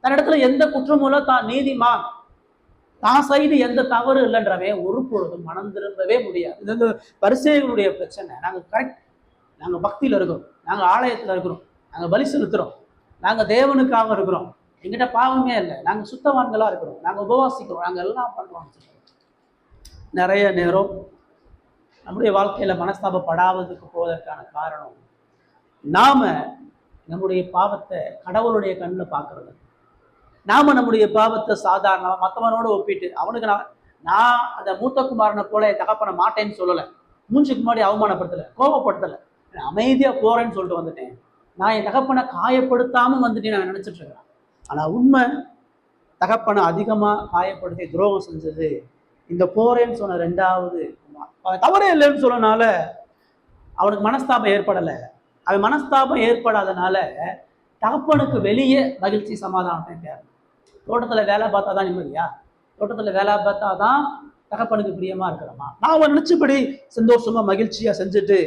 தன்னிடத்துல எந்த குற்றமும் இல்லை, தான் நீதிமான், தான் சைடு எந்த தவறு இல்லைன்றவே ஒரு பொழுதும் மனம் திரும்பவே முடியாது. இது வந்து பரிசேயர்களுடைய பிரச்சனை. நாங்கள் கரெக்ட், நாங்கள் பக்தியில் இருக்கிறோம், நாங்கள் ஆலயத்தில் இருக்கிறோம், நாங்கள் பலி செலுத்துகிறோம், நாங்கள் தேவனுக்காக இருக்கிறோம், எங்கிட்ட பாவமே இல்லை, நாங்கள் சுத்தவான்களாக இருக்கிறோம், நாங்கள் உபவாசிக்கிறோம், நாங்கள் எல்லாம் பண்ணுறோம். நிறைய நேரம் நம்முடைய வாழ்க்கையில் மனஸ்தாபப்படாததுக்கு போவதற்கான காரணம் நாம நம்முடைய பாவத்தை கடவுளுடைய கண்ணில் பார்க்கறது. நாம நம்முடைய பாவத்தை சாதாரணமாக மற்றவனோட ஒப்பிட்டு அவனுக்கு நான் அந்த மூத்த குமாரனை போல என் தகப்பனை மாட்டேன்னு சொல்லலை, மூஞ்சுக்கு முன்னாடி அவமானப்படுத்தலை, கோபப்படுத்தலை, அமைதியாக போறேன்னு சொல்லிட்டு வந்துட்டேன். நான் என் தகப்பனை காயப்படுத்தாமல் வந்துட்டேன் நான் நினச்சிட்டு இருக்கிறேன். ஆனால் உண்மை தகப்பனை அதிகமாக காயப்படுத்தி துரோகம் செஞ்சது இந்த போறேன்னு சொன்ன 2வது குமார். தவறே இல்லைன்னு சொன்னனால அவனுக்கு மனஸ்தாபம் ஏற்படலை. அவன் மனஸ்தாபம் ஏற்படாதனால தகப்பனுக்கு வெளியே மகிழ்ச்சி சமாதானத்தை தேவை. தோட்டத்தில் வேலை பார்த்தா தான் நிம்மதியா? தோட்டத்தில் வேலை பார்த்தா தான் தகப்பனுக்கு பிரியமா இருக்கிறோமா? நான் நினைச்சபடி சந்தோஷமா மகிழ்ச்சியா செஞ்சுட்டு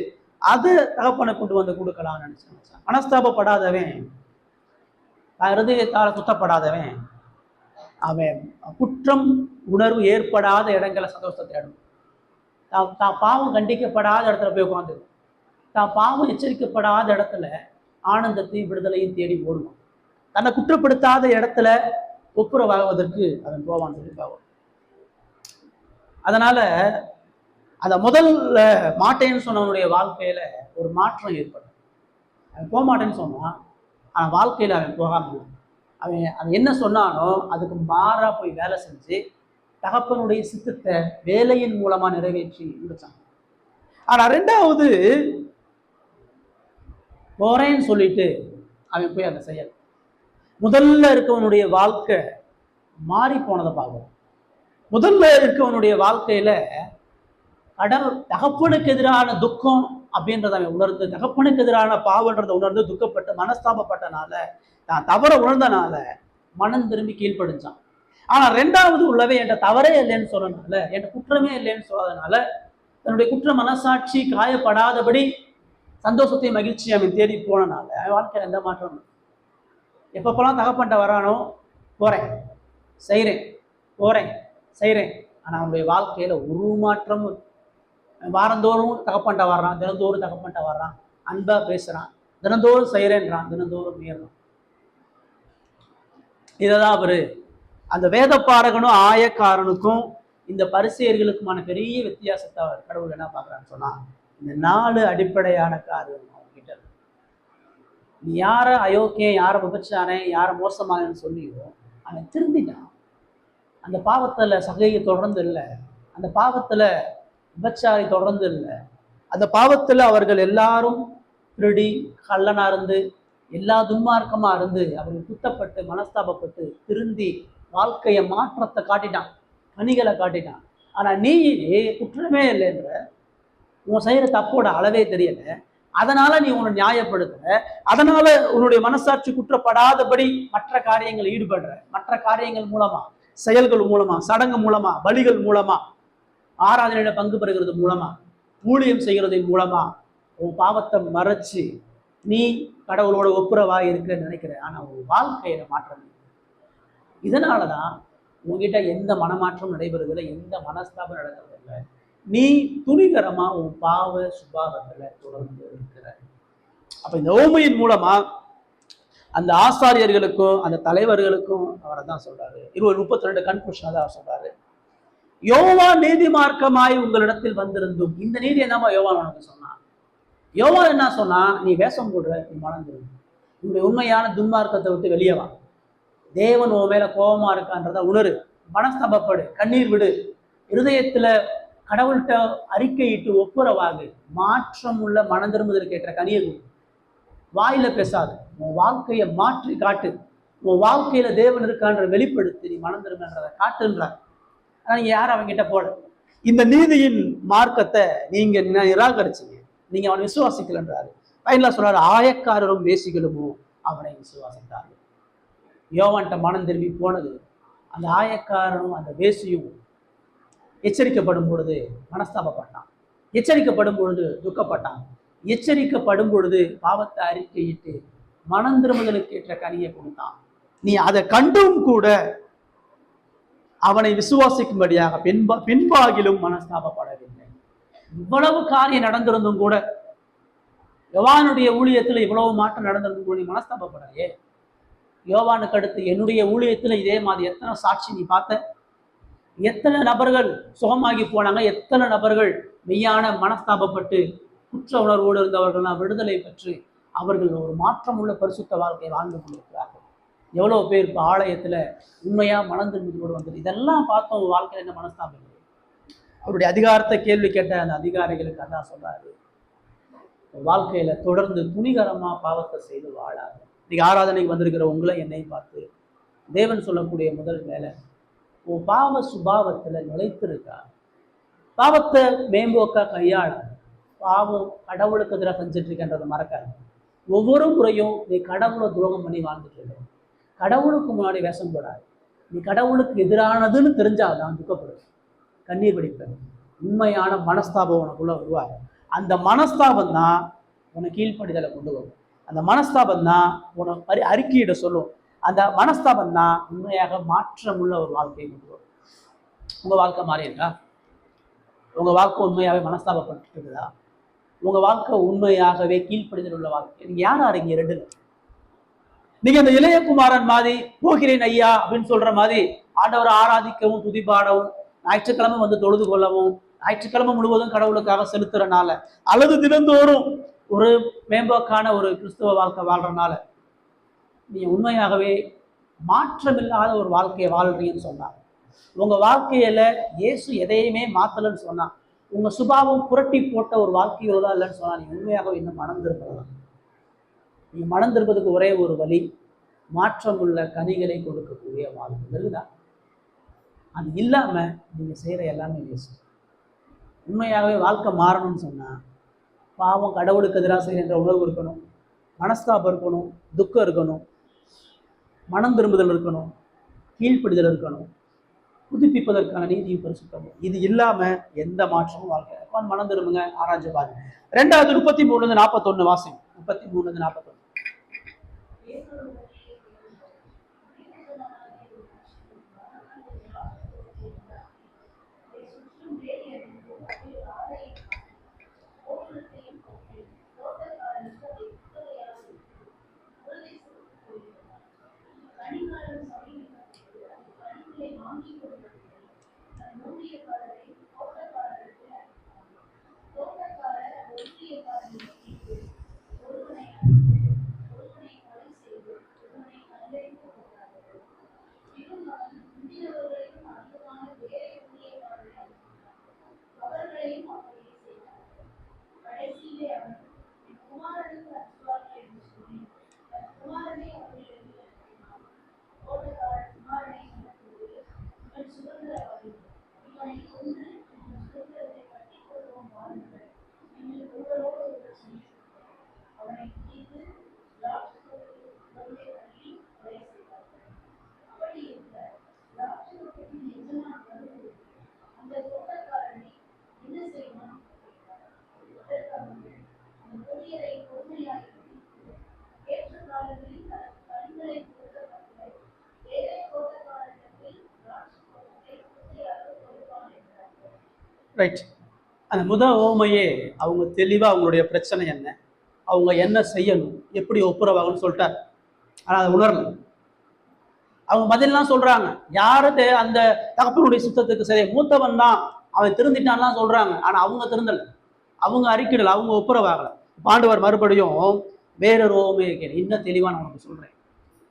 அதை தகப்பனை கொண்டு வந்து கொடுக்கலாம்னு நினைச்சேன். மனஸ்தாபப்படாதவன், ஹிருதயத்தால் குத்தப்படாதவன், அவன் குற்றம் உணர்வு ஏற்படாத இடங்களை சந்தோஷத்தை தேடும். தான் பாவம் கண்டிக்கப்படாத இடத்துல போய் உட்காந்து, தான் பாவம் எச்சரிக்கப்படாத இடத்துல ஆனந்தத்தையும் விடுதலையும் தேடி ஓடுவான். தன்னை குற்றப்படுத்தாத இடத்துல ஒப்புரவாகுவதற்கு அவன் போவான் சொல்லி பாவம். அதனால அந்த முதல்ல மாட்டேன்னு சொன்னவனுடைய வாழ்க்கையில ஒரு மாற்றம் ஏற்படும். அவன் போக மாட்டேன்னு சொன்னான், அவன் வாழ்க்கையில அவன் போகாம அவன் அவன் என்ன சொன்னானோ அதுக்கு மாறா போய் வேலை செஞ்சு தகப்பனுடைய சித்தத்தை வேலையின் மூலமா நிறைவேற்றி முடிச்சான். ஆனா ரெண்டாவது போறேன்னு சொல்லிட்டு அவன் போய் அதை செய்யல. முதல்ல இருக்கவனுடைய வாழ்க்கை மாறி போனதை பார்க்கணும். முதல்ல இருக்கவனுடைய வாழ்க்கையில தகப்பனுக்கு எதிரான துக்கம் அப்படின்றத அவன் உணர்ந்து, தகப்பனுக்கு எதிரான பாவன்றதை உணர்ந்து துக்கப்பட்டு மனஸ்தாபப்பட்டனால, தான் தவற உணர்ந்தனால மனம் திரும்பி கீழ்ப்படிஞ்சான். ஆனா ரெண்டாவது உள்ளவே என்கிட்ட தவறே இல்லைன்னு சொன்னனால, என்கிட்ட குற்றமே இல்லைன்னு சொன்னதுனால, தன்னுடைய குற்ற மனசாட்சி காயப்படாதபடி சந்தோஷத்தையும் மகிழ்ச்சியை அவன் தேடி போனனால அவன் வாழ்க்கையில் எந்த மாற்றம். எப்பப்பெல்லாம் தகப்பன்ட்ட வரானோ போறேன் செய்கிறேன், போறேன் செய்கிறேன், ஆனால் அவனுடைய வாழ்க்கையில ஒரு மாற்றமும். வாரந்தோறும் தகப்பன்ட்ட வர்றான், தினந்தோறும் தகப்பன்ட்ட வர்றான், அன்பா பேசுறான், தினந்தோறும் செய்கிறேன்றான், தினந்தோறும் மீறான். இதைதான் அவரு அந்த வேத பாரகனும் ஆயக்காரனுக்கும் இந்த பரிசேயர்களுக்குமான பெரிய வித்தியாசத்தை அவர் கடவுள் என்ன பார்க்குறான்னு சொன்னா, இந்த 4 அடிப்படையான காரியம் அவங்ககிட்ட இருக்கு. நீ யார அயோக்கியம், யாரை விபச்சாரன், யாரை மோசமானன்னு சொல்லியோ அவன் திருந்திட்டான். அந்த பாவத்துல சகையை தொடர்ந்து இல்லை, அந்த பாவத்துல விபச்சாரி தொடர்ந்து இல்லை, அந்த பாவத்துல அவர்கள் எல்லாரும் திருடி கள்ளனா இருந்து எல்லா துன்மார்க்கமா இருந்து அவர்கள் குத்தப்பட்டு மனஸ்தாபப்பட்டு திருந்தி வாழ்க்கையை மாற்றத்தை காட்டிட்டான், கனிகளை காட்டிட்டான். ஆனா நீ குற்றமே இல்லைன்ற, உன் செய்யற தப்போட அளவே தெரியல, அதனால நீ உன்னை நியாயப்படுத்துற, அதனால உன்னுடைய மனசாட்சி குற்றப்படாதபடி மற்ற காரியங்கள் ஈடுபடுற, மற்ற காரியங்கள் மூலமா, செயல்கள் மூலமா, சடங்கு மூலமா, பலிகள் மூலமா, ஆராதனையில பங்கு பெறுகிறது மூலமா, ஊழியம் செய்கிறதன் மூலமா உன் பாவத்தை மறைச்சு நீ கடவுளோட ஒப்புரவாக இருக்குன்னு நினைக்கிற. ஆனா உன் வாழ்க்கையில மாற்றம். இதனாலதான் உங்ககிட்ட எந்த மனமாற்றம் நடைபெறுதில்லை, எந்த மனஸ்தாபம் நடக்கிறதில்லை. நீ துணிகரமா உன் பாவ சுபாவத்துல தொடர்ந்து இருக்கிற. அப்ப இந்த ஓமையின் மூலமா அந்த ஆசாரியர்களுக்கும் அந்த தலைவர்களுக்கும் அவரை தான் சொல்றாரு. 32 கன்க்ளூஷன் தான் அவர் சொல்றாரு. யோவான் நீதி மார்க்கமாய் உங்களிடத்தில் வந்திருந்தும், இந்த நீதி என்னமா யோவான் உனக்கு சொன்னான்? யோவான் என்ன சொன்னா, நீ வேஷம் போடுற, நீ மனம் திரும்பு, உன்னுடைய உண்மையான துன்மார்க்கத்தை விட்டு வெளியே வா, தேவன் உன் மேல கோபமா இருக்கான்றத உணரு, மனஸ்தபப்படு, கண்ணீர் விடு, இருதயத்துல கடவுள்கிட்ட அறிக்கையிட்டு ஒப்புரவாகு, மாற்றம் உள்ள மனம் திரும்புதலுக்கு ஏற்ற கனியை வாயில பேசாது, உன் வாழ்க்கையை மாற்றி காட்டு, உன் வாழ்க்கையில தேவன் இருக்கான்ற வெளிப்படுத்தி நீ மனம் திரும்பன்றதை காட்டுன்றார். ஆனா நீங்க யாரும் அவங்கிட்ட போட, இந்த நீதியின் மார்க்கத்தை நீங்க நிராகரிச்சீங்க, நீங்க அவனை விசுவாசிக்கலன்றாரு. ஃபைனலா சொல்றாரு, ஆயக்காரரும் வேசிகளுமோ அவனை விசுவாசித்தார்கள். யோவான்ட்ட மனம் திரும்பி போனது, அந்த ஆயக்காரனும் அந்த வேசியும் எச்சரிக்கப்படும் பொழுது மனஸ்தாபப்பட்டான், எச்சரிக்கப்படும் பொழுது துக்கப்பட்டான், எச்சரிக்கப்படும் பொழுது பாவத்தை அறிக்கையிட்டு மனம் திரும்புதலுக்கு ஏற்ற கனியை கொடுத்தான். நீ அதை கண்டும் கூட அவனை விசுவாசிக்கும்படியாக பின்பாகிலும் மனஸ்தாபப்படவில்லை. இவ்வளவு காரியம் நடந்திருந்தும் கூட, யோவானுடைய ஊழியத்துல இவ்வளவு மாற்றம் நடந்திருந்தும் கூட நீ மனஸ்தாபப்படையே. யோவானுக்கு அடுத்து என்னுடைய ஊழியத்துல இதே மாதிரி எத்தனை சாட்சி நீ பார்த்த, எத்தனை நபர்கள் சுகமாகி போனாங்க, எத்தனை நபர்கள் மெய்யான மனஸ்தாபப்பட்டு குற்ற உணர்வோடு இருந்தவர்கள்லாம் விடுதலை பெற்று அவர்கள் ஒரு மாற்றம் உள்ள பரிசுத்த வாழ்க்கையை வாழ்ந்து கொண்டிருக்கிறார்கள். எவ்வளோ பேர் இப்போ ஆலயத்தில் உண்மையாக மனம் திரும்புதலோடு வந்தது. இதெல்லாம் பார்த்தோம். வாழ்க்கையில் என்ன மனஸ்தாபம்? அவருடைய அதிகாரத்தை கேள்வி கேட்ட அந்த அதிகாரிகளுக்கு அதான் சொல்றாரு, வாழ்க்கையில தொடர்ந்து துணிகரமாக பாவத்தை செய்து வாழாது. இன்னைக்கு ஆராதனைக்கு வந்திருக்கிற உங்களை என்னையும் பார்த்து தேவன் சொல்லக்கூடிய முதல் வேலை, உன் பாவ சுபாவத்தில் நிலைத்திருக்கா, பாவத்தை மேம்போக்கா கையாள, பாவம் கடவுளுக்கு எதிராக செஞ்சுட்டு இருக்கின்றதை மறக்காது. ஒவ்வொரு முறையும் நீ கடவுளை துரோகம் பண்ணி வாழ்ந்துட்டு இருக்க, கடவுளுக்கு முன்னாடி வேஷம் போடாது. நீ கடவுளுக்கு எதிரானதுன்னு தெரிஞ்சாதான் துக்கப்படுது, கண்ணீர் வடிப்பது, உண்மையான மனஸ்தாபம் உனக்குள்ள உருவாக. அந்த மனஸ்தாபம் தான் உன்னை கீழ்ப்படிதலை கொண்டு வரும். அந்த மனஸ்தாபம் தான் உனக்கு அறிக்கையிட சொல்லும். அந்த மனஸ்தாபம் தான் உண்மையாக மாற்றம் உள்ள ஒரு வாழ்க்கையை கொண்டு வரும். உங்க வாழ்க்கை மாறி இருக்கா? உங்க வாழ்க்கை உண்மையாகவே மனஸ்தாபப்பட்டு இருக்குதா? உங்க வாழ்க்கை உண்மையாகவே கீழ்ப்படிதல் உள்ள வாழ்க்கை? நீங்க யாரா இருக்கீங்க? ரெண்டுல நீங்க அந்த இளையகுமாரன் மாதிரி போகிறேன் ஐயா அப்படின்னு சொல்ற மாதிரி ஆண்டவரை ஆராதிக்கவும் துதிபாடவும் ஞாயிற்றுக்கிழமை வந்து தொழுது கொள்ளவும், ஞாயிற்றுக்கிழமை முழுவதும் கடவுளுக்காக செலுத்துறனால, அல்லது தினந்தோறும் ஒரு மேம்போக்கான ஒரு கிறிஸ்துவ வாழ்க்கை வாழ்றனால நீ உண்மையாகவே மாற்றமில்லாத ஒரு வாழ்க்கையை வாழ்றீங்கன்னு சொன்னாங்க. உங்க வாழ்க்கையில இயேசு எதையுமே மாத்தலன்னு சொன்னா, உங்க சுபாவம் புரட்டி போட்ட ஒரு வாழ்க்கையோட இல்லைன்னு சொன்னா, நீ உண்மையாகவே இன்னும் மனம் திரும்பலாம். நீ மனம் திரும்பதுக்கு ஒரே ஒரு வழி, மாற்றம் உள்ள கனிகளை கொடுக்கக்கூடிய வாழ்க்கை இருக்குதா? அது இல்லாம நீங்க செய்யற எல்லாமே வேஸ்ட். உண்மையாகவே வாழ்க்கை மாறணும்னு சொன்னா, பாவம் கடவுளுக்கு எதிராக செய்கின்ற உணர்வு இருக்கணும், மனஸ்தாபம் இருக்கணும், துக்கம் இருக்கணும், மனம் திரும்புதல் இருக்கணும், கீழ்ப்படிதல் இருக்கணும், புதுப்பிப்பதற்கான நீதியும் பரிசுத்தமும். இது இல்லாம எந்த மாற்றமும் வாழ்க்கை. மனம் திரும்புங்க, ஆராய்ச்சி பாருங்க. 2:33-41 வாசிங்க. 33-41. ரைட். அந்த முதல் ஓமையே அவங்க தெளிவாக அவங்களுடைய பிரச்சனை என்ன, அவங்க என்ன செய்யணும், எப்படி ஒப்புரவாகணும்னு சொல்லிட்டார். ஆனால் அதை உணரல. அவங்க பதிலாம் சொல்றாங்க, யாரு அந்த தகப்பனுடைய சுத்தத்துக்கு சரி, மூத்தவன் தான், அவன் திருந்திட்டான்லாம் சொல்றாங்க. ஆனா அவங்க திருந்தலை, அவங்க அறிக்கிடல, அவங்க ஒப்புரவாகல. பாண்டவர் மறுபடியும் வேறொரு ஓமையை கேள்வி, இன்னும் தெளிவா நான் உனக்கு சொல்றேன்,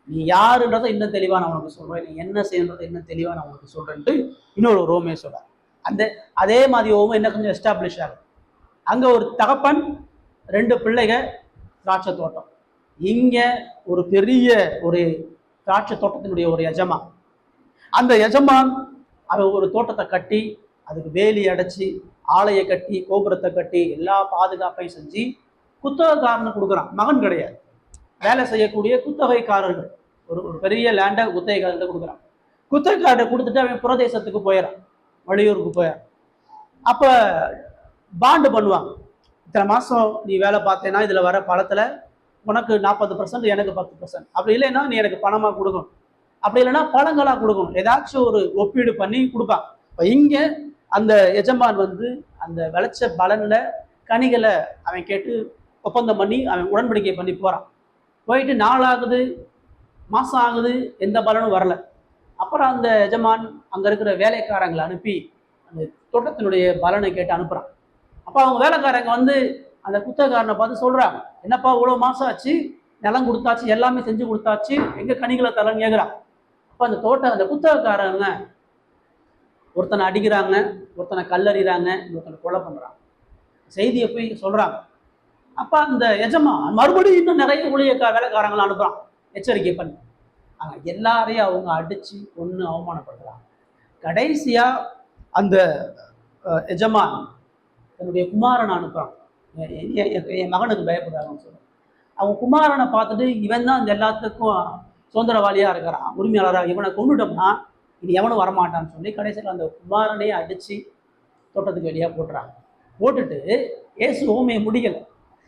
நீ யாருன்றதை இன்னும் தெளிவா நான் உனக்கு சொல்றேன், நீ என்ன செய்யறதை இன்னும் தெளிவா நான் உனக்கு சொல்றேன்ட்டு இன்னொரு ஓமையை சொல்றாரு. அதே மாதிரி ஓமை என்ன கொஞ்சம் எஸ்டாப்ளிஷ் ஆகும். அங்க ஒரு தகப்பன், 2 பிள்ளைங்க, திராட்சை தோட்டம். இங்க ஒரு பெரிய ஒரு திராட்சை தோட்டத்தினுடைய ஒரு எஜமான். அந்த எஜமான் அவன் ஒரு தோட்டத்தை கட்டி, அதுக்கு வேலி அடைச்சி, ஆலையை கட்டி, கோபுரத்தை கட்டி, எல்லா பாதுகாப்பையும் செஞ்சு குத்தகைக்காரனு கொடுக்குறான். மகன் கிடையாது, வேலை செய்யக்கூடிய குத்தகைக்காரர்கள். ஒரு பெரிய லேண்டை குத்தகைக்காரர்கிட்ட கொடுக்குறான். குத்தகைக்காரரை கொடுத்துட்டு அவன் புரதேசத்துக்கு போயிடறான், வெளியூருக்கு போய். அப்ப பாண்டு பண்ணுவாங்க, இத்தனை மாசம் நீ வேலை பார்த்தேன்னா இதுல வர பழத்துல உனக்கு 40%, எனக்கு 10%. அப்படி இல்லைன்னா நீ எனக்கு பணமா கொடுக்கணும், அப்படி இல்லைன்னா பழங்களா கொடுக்கணும், ஏதாச்சும் ஒரு ஒப்பீடு பண்ணி கொடுப்பான். இப்ப இங்க அந்த எஜமான் வந்து அந்த விளைச்ச பலன்ல கனிகளை அவன் கேட்டு ஒப்பந்தம் பண்ணி அவன் உடன்படிக்கை பண்ணி போறான். போயிட்டு நாள் ஆகுது, மாசம் ஆகுது, எந்த பலனும் வரல. அப்புறம் அந்த எஜமான் அங்க இருக்கிற வேலைக்காரங்களை அனுப்பி அந்த தோட்டத்தினுடைய பலனை கேட்டு அனுப்புறான். அப்ப அவங்க வேலைக்காரங்க வந்து அந்த குத்தகைக்காரனை பார்த்து சொல்றாங்க, என்னப்பா இவ்வளவு மாசம் ஆச்சு, நிலம் கொடுத்தாச்சு, எல்லாமே செஞ்சு கொடுத்தாச்சு, எங்க கனிகளை தரன்னு கேட்குறான். அப்ப அந்த குத்தகைக்காரங்க ஒருத்தனை அடிக்கிறாங்க, ஒருத்தனை கல்லறிறாங்க, ஒருத்தனை கொலை பண்றாங்க. செய்தியை போய் சொல்றாங்க. அப்ப அந்த எஜமான் மறுபடியும் இன்னும் நிறைய வேலைக்காரங்களை அனுப்புறான், எச்சரிக்கை பண்ணி. எல்லாரையும் அவங்க அடிச்சு கொன்னு அவமானப்படுத்துறாங்க. கடைசியா அந்த எஜமான் தன்னுடைய குமாரனை அனுப்புறான், என் மகனுக்கு பயப்படுறாங்கன்னு சொல்றான். அவங்க குமாரனை பார்த்துட்டு, இவன் தான் இந்த எல்லாத்துக்கும் சுதந்திரவாளியா இருக்கிறான், உரிமையாளராக, இவனை கொண்டுட்டோம்னா இனி எவனும் வரமாட்டான்னு சொல்லி கடைசியில் அந்த குமாரனையே அடிச்சு தோட்டத்துக்கு வெளியா போட்டுறாங்க. போட்டுட்டு இயேசு ஓமையை முடியலை.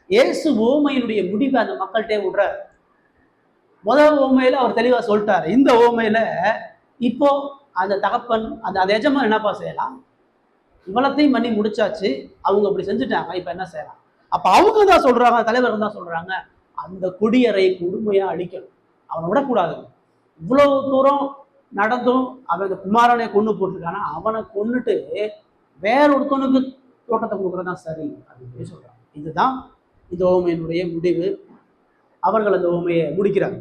இயேசு ஓமையினுடைய முடிவை அந்த மக்கள்கிட்டே விடுறாரு. முதல் ஓமையில அவர் தெளிவா சொல்லிட்டாரு. இந்த ஓமையில இப்போ அந்த தகப்பன், அந்த எஜமான் என்னப்பா செய்யலாம், இவ்வளத்தையும் பண்ணி முடிச்சாச்சு, அவங்க அப்படி செஞ்சுட்டாங்க, இப்ப என்ன செய்யலாம்? அப்ப அவங்க தான் சொல்றாங்க, தலைவர் தான் சொல்றாங்க, அந்த குடியரை கொடுமையா அழிக்கணும், அவனை விடக்கூடாது. இவ்வளவு தூரம் நடந்தும் அவன் இந்த குமாரனை கொண்டு போட்டிருக்கானா அவனை கொண்டுட்டு வேற ஒருத்தனுக்கு தோட்டத்தை கொடுக்குறதான் சரி அப்படின்னு சொல்றான். இதுதான் இந்த ஓமையினுடைய முடிவு. அவர்கள் அந்த ஓமையை முடிக்கிறாங்க.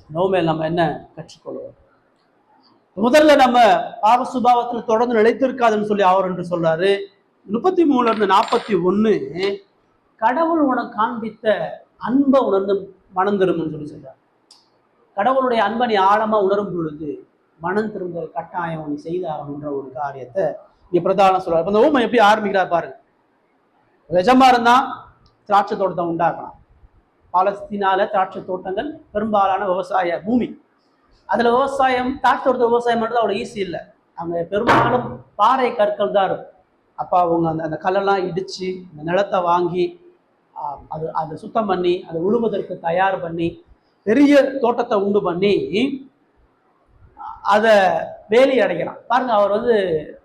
இந்த ஓமையில் நம்ம என்ன கற்றுக்கொள்வோம்? முதல்ல நம்ம பாவ சுபாவத்துல தொடர்ந்து நிலைத்திருக்காதுன்னு சொல்லி அவர் என்று சொல்றாரு. 33-41 கடவுள் உனக்கு காண்பித்த அன்பை உணர்ந்து மனம் திரும்புன்னு சொல்லி சொல்றாரு. கடவுளுடைய அன்பை நீ ஆழமா உணரும் பொழுது மனம் திரும்ப கட்டாயம் நீ செய்தாகணுன்ற ஒரு காரியத்தை இங்க பிரதானம் சொல்றாரு. அந்த ஊமை எப்படி ஆரம்பிக்கிறார் பாருங்க. எஜமானன் தான் திராட்சை தோட்டத்தை உண்டாக்கலாம். பாலஸ்தீனால திராட்சை தோட்டங்கள் பெரும்பாலான விவசாய பூமி. அதுல விவசாயம், திராட்சை தோட்டத்தை விவசாயம் பண்ணுறது அவ்வளோ ஈஸி இல்லை. அங்கே பெரும்பாலும் பாறை கற்கள் தான் இருக்கும். அப்போ அவங்க அந்த கல்லெல்லாம் இடித்து அந்த நிலத்தை வாங்கி அதை சுத்தம் பண்ணி அதை உழுவதற்கு தயார் பண்ணி பெரிய தோட்டத்தை உண்டு பண்ணி அதை வேலி அடைக்கலாம். பாருங்க, அவர்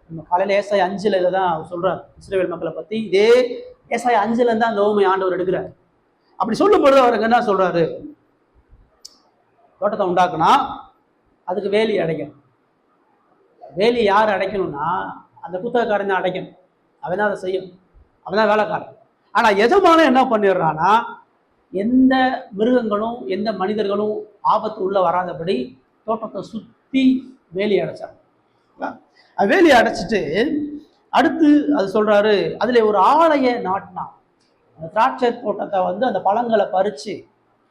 நம்ம காலையில் ஏசாயா 5 இதை தான் அவர் சொல்றாரு இஸ்ரவேல் மக்களை பற்றி. இதே ஏசாயா 5 தான் அந்த ஓமை ஆண்டவர் எடுக்கிறார். அப்படி சொல்லும் பொழுது அவருக்கு என்ன சொல்றாரு? தோட்டத்தை உண்டாக்குனா அதுக்கு வேலி அடைக்கணும். வேலி யார் அடைக்கணும்னா அந்த புத்தகக்காரன் தான் அடைக்கணும். அவன் தான் அதை செய்யணும். அவன் தான் வேலைக்காரன். ஆனா எஜமானன் என்ன பண்ணிடுறான்னா எந்த மிருகங்களும் எந்த மனிதர்களும் ஆபத்து உள்ள வராதபடி தோட்டத்தை சுத்தி வேலி அடைச்சாங்க. வேலி அடைச்சிட்டு அடுத்து அது சொல்றாரு, அதுல ஒரு ஆலையை நாட்டினான். அந்த திராட்சை தோட்டத்தை அந்த பழங்களை பறிச்சு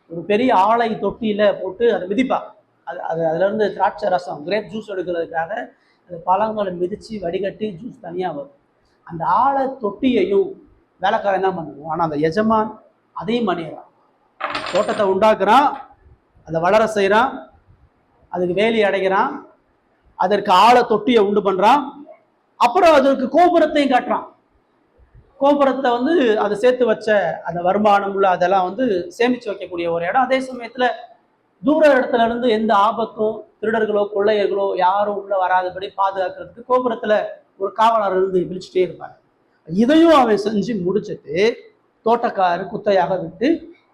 ஒரு பெரிய ஆலை தொட்டியில போட்டு அதை மிதிப்பா. அதுல இருந்து திராட்சை ரசம், கிரேப் ஜூஸ் எடுக்கிறதுக்காக அந்த பழங்களை மிதிச்சு வடிகட்டி ஜூஸ் தனியா வரும். அந்த ஆலை தொட்டியையும் வேலைக்காரன் தான் பண்ணுவோம். ஆனா அந்த எஜமான் அதையும் பண்ணிடுறான். தோட்டத்தை உண்டாக்குறான், அதை வளர செய்யறான், அதுக்கு வேலி அடைக்கிறான், அதற்கு ஆழ தொட்டியை உண்டு பண்றான், அப்புறம் அதற்கு கோபுரத்தையும் காட்டுறான். கோபுரத்தை அதை சேர்த்து வச்ச அந்த வருமானம் உள்ள அதெல்லாம் சேமிச்சு வைக்கக்கூடிய ஒரு இடம். அதே சமயத்துல தூர இடத்துல இருந்து எந்த ஆபத்தும் திருடர்களோ கொள்ளையர்களோ யாரும் உள்ள வராதபடி பாதுகாக்கிறதுக்கு கோபுரத்துல ஒரு காவலர் இருந்து விழிச்சுட்டே இருப்பாங்க. இதையும் அவன் செஞ்சு முடிச்சுட்டு தோட்டக்காரரு குத்தையாக விட்டு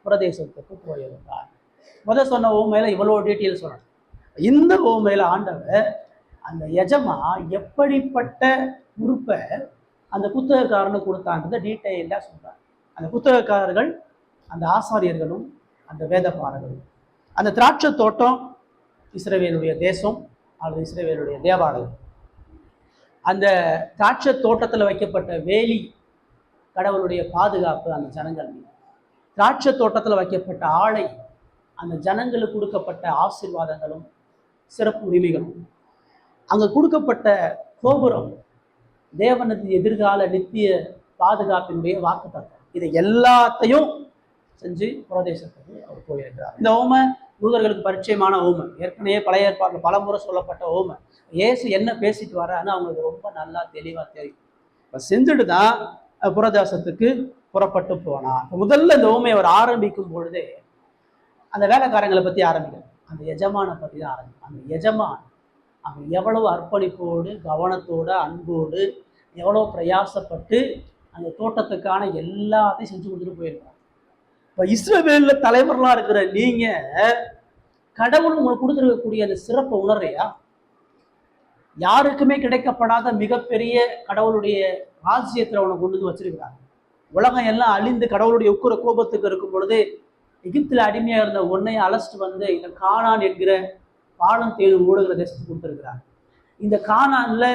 பிரதேசத்துக்கு போயிருந்தார். சொன்ன ஓமையில இவ்வளோ டீட்டெயில் சொல்லணும். இந்த ஓமையில ஆண்டவர் அந்த எஜமா எப்படிப்பட்ட உறுப்பை அந்த புத்தகக்காரனுக்கு கொடுத்தாங்க டீட்டெயிலாக சொல்றார். அந்த புத்தகக்காரர்கள் அந்த ஆசாரியர்களும் அந்த வேதப்பாரர்களும். அந்த திராட்சை தோட்டம் இஸ்ரவேலுடைய தேசம் அல்லது இஸ்ரவேலுடைய தேவாலயம். அந்த திராட்சை தோட்டத்தில் வைக்கப்பட்ட வேலி கடவுளுடைய பாதுகாப்பு அந்த ஜனங்கள். திராட்சை தோட்டத்தில் வைக்கப்பட்ட ஆலை அந்த ஜனங்களுக்கு கொடுக்கப்பட்ட ஆசீர்வாதங்களும் சிறப்பு உரிமைகளும். அங்கே கொடுக்கப்பட்ட கோபுரம் தேவனது எதிர்கால நித்திய பாதுகாப்பினுடைய வாக்குத்தத்தம். இதை எல்லாத்தையும் செஞ்சு பிரதேசத்துக்கு அவர் போயிருக்கிறார். இந்த ஓமை யூதர்களுக்கு பரிச்சயமான ஓமை. ஏற்கனவே பழைய ஏற்பாட்டில் பலமுறை சொல்லப்பட்ட ஓமை. இயேசு என்ன பேசிட்டு வர்றான்னு அவங்களுக்கு ரொம்ப நல்லா தெளிவாக தெரியும். இப்போ செஞ்சுட்டு தான் புரதேசத்துக்கு புறப்பட்டு போனான். முதல்ல இந்த ஓமையை அவர் ஆரம்பிக்கும் பொழுதே அந்த வேலைக்காரங்களை பற்றி ஆரம்பிக்கிறார். அந்த எஜமானை பற்றி தான் ஆரம்பிக்கும். அந்த எஜமான் அவன் எவ்வளவு அர்ப்பணிப்போடு கவனத்தோடு அன்போடு எவ்வளோ பிரயாசப்பட்டு அந்த தோட்டத்துக்கான எல்லாத்தையும் செஞ்சு கொடுத்துட்டு போயிருக்காங்க. இப்போ இஸ்ரவேல்ல தலைவர்களாக இருக்கிற நீங்க கடவுள் உங்களுக்கு கொடுத்துருக்கக்கூடிய அந்த சிறப்பை உணர்றையா? யாருக்குமே கிடைக்கப்படாத மிகப்பெரிய கடவுளுடைய ராஜ்யத்தில் உனக்கு கொண்டு வச்சிருக்கிறாங்க. உலகம் எல்லாம் அழிந்து கடவுளுடைய உக்குற கோபத்துக்கு இருக்கும் பொழுது எகிப்தில் அடிமையாக இருந்த ஒன்னையை அழைச்சிட்டு இந்த கானான் என்கிற பாலம் தேடும் ஓடுகிற தேசத்துக்கு கொடுத்துருக்கிறார். இந்த கானான்ல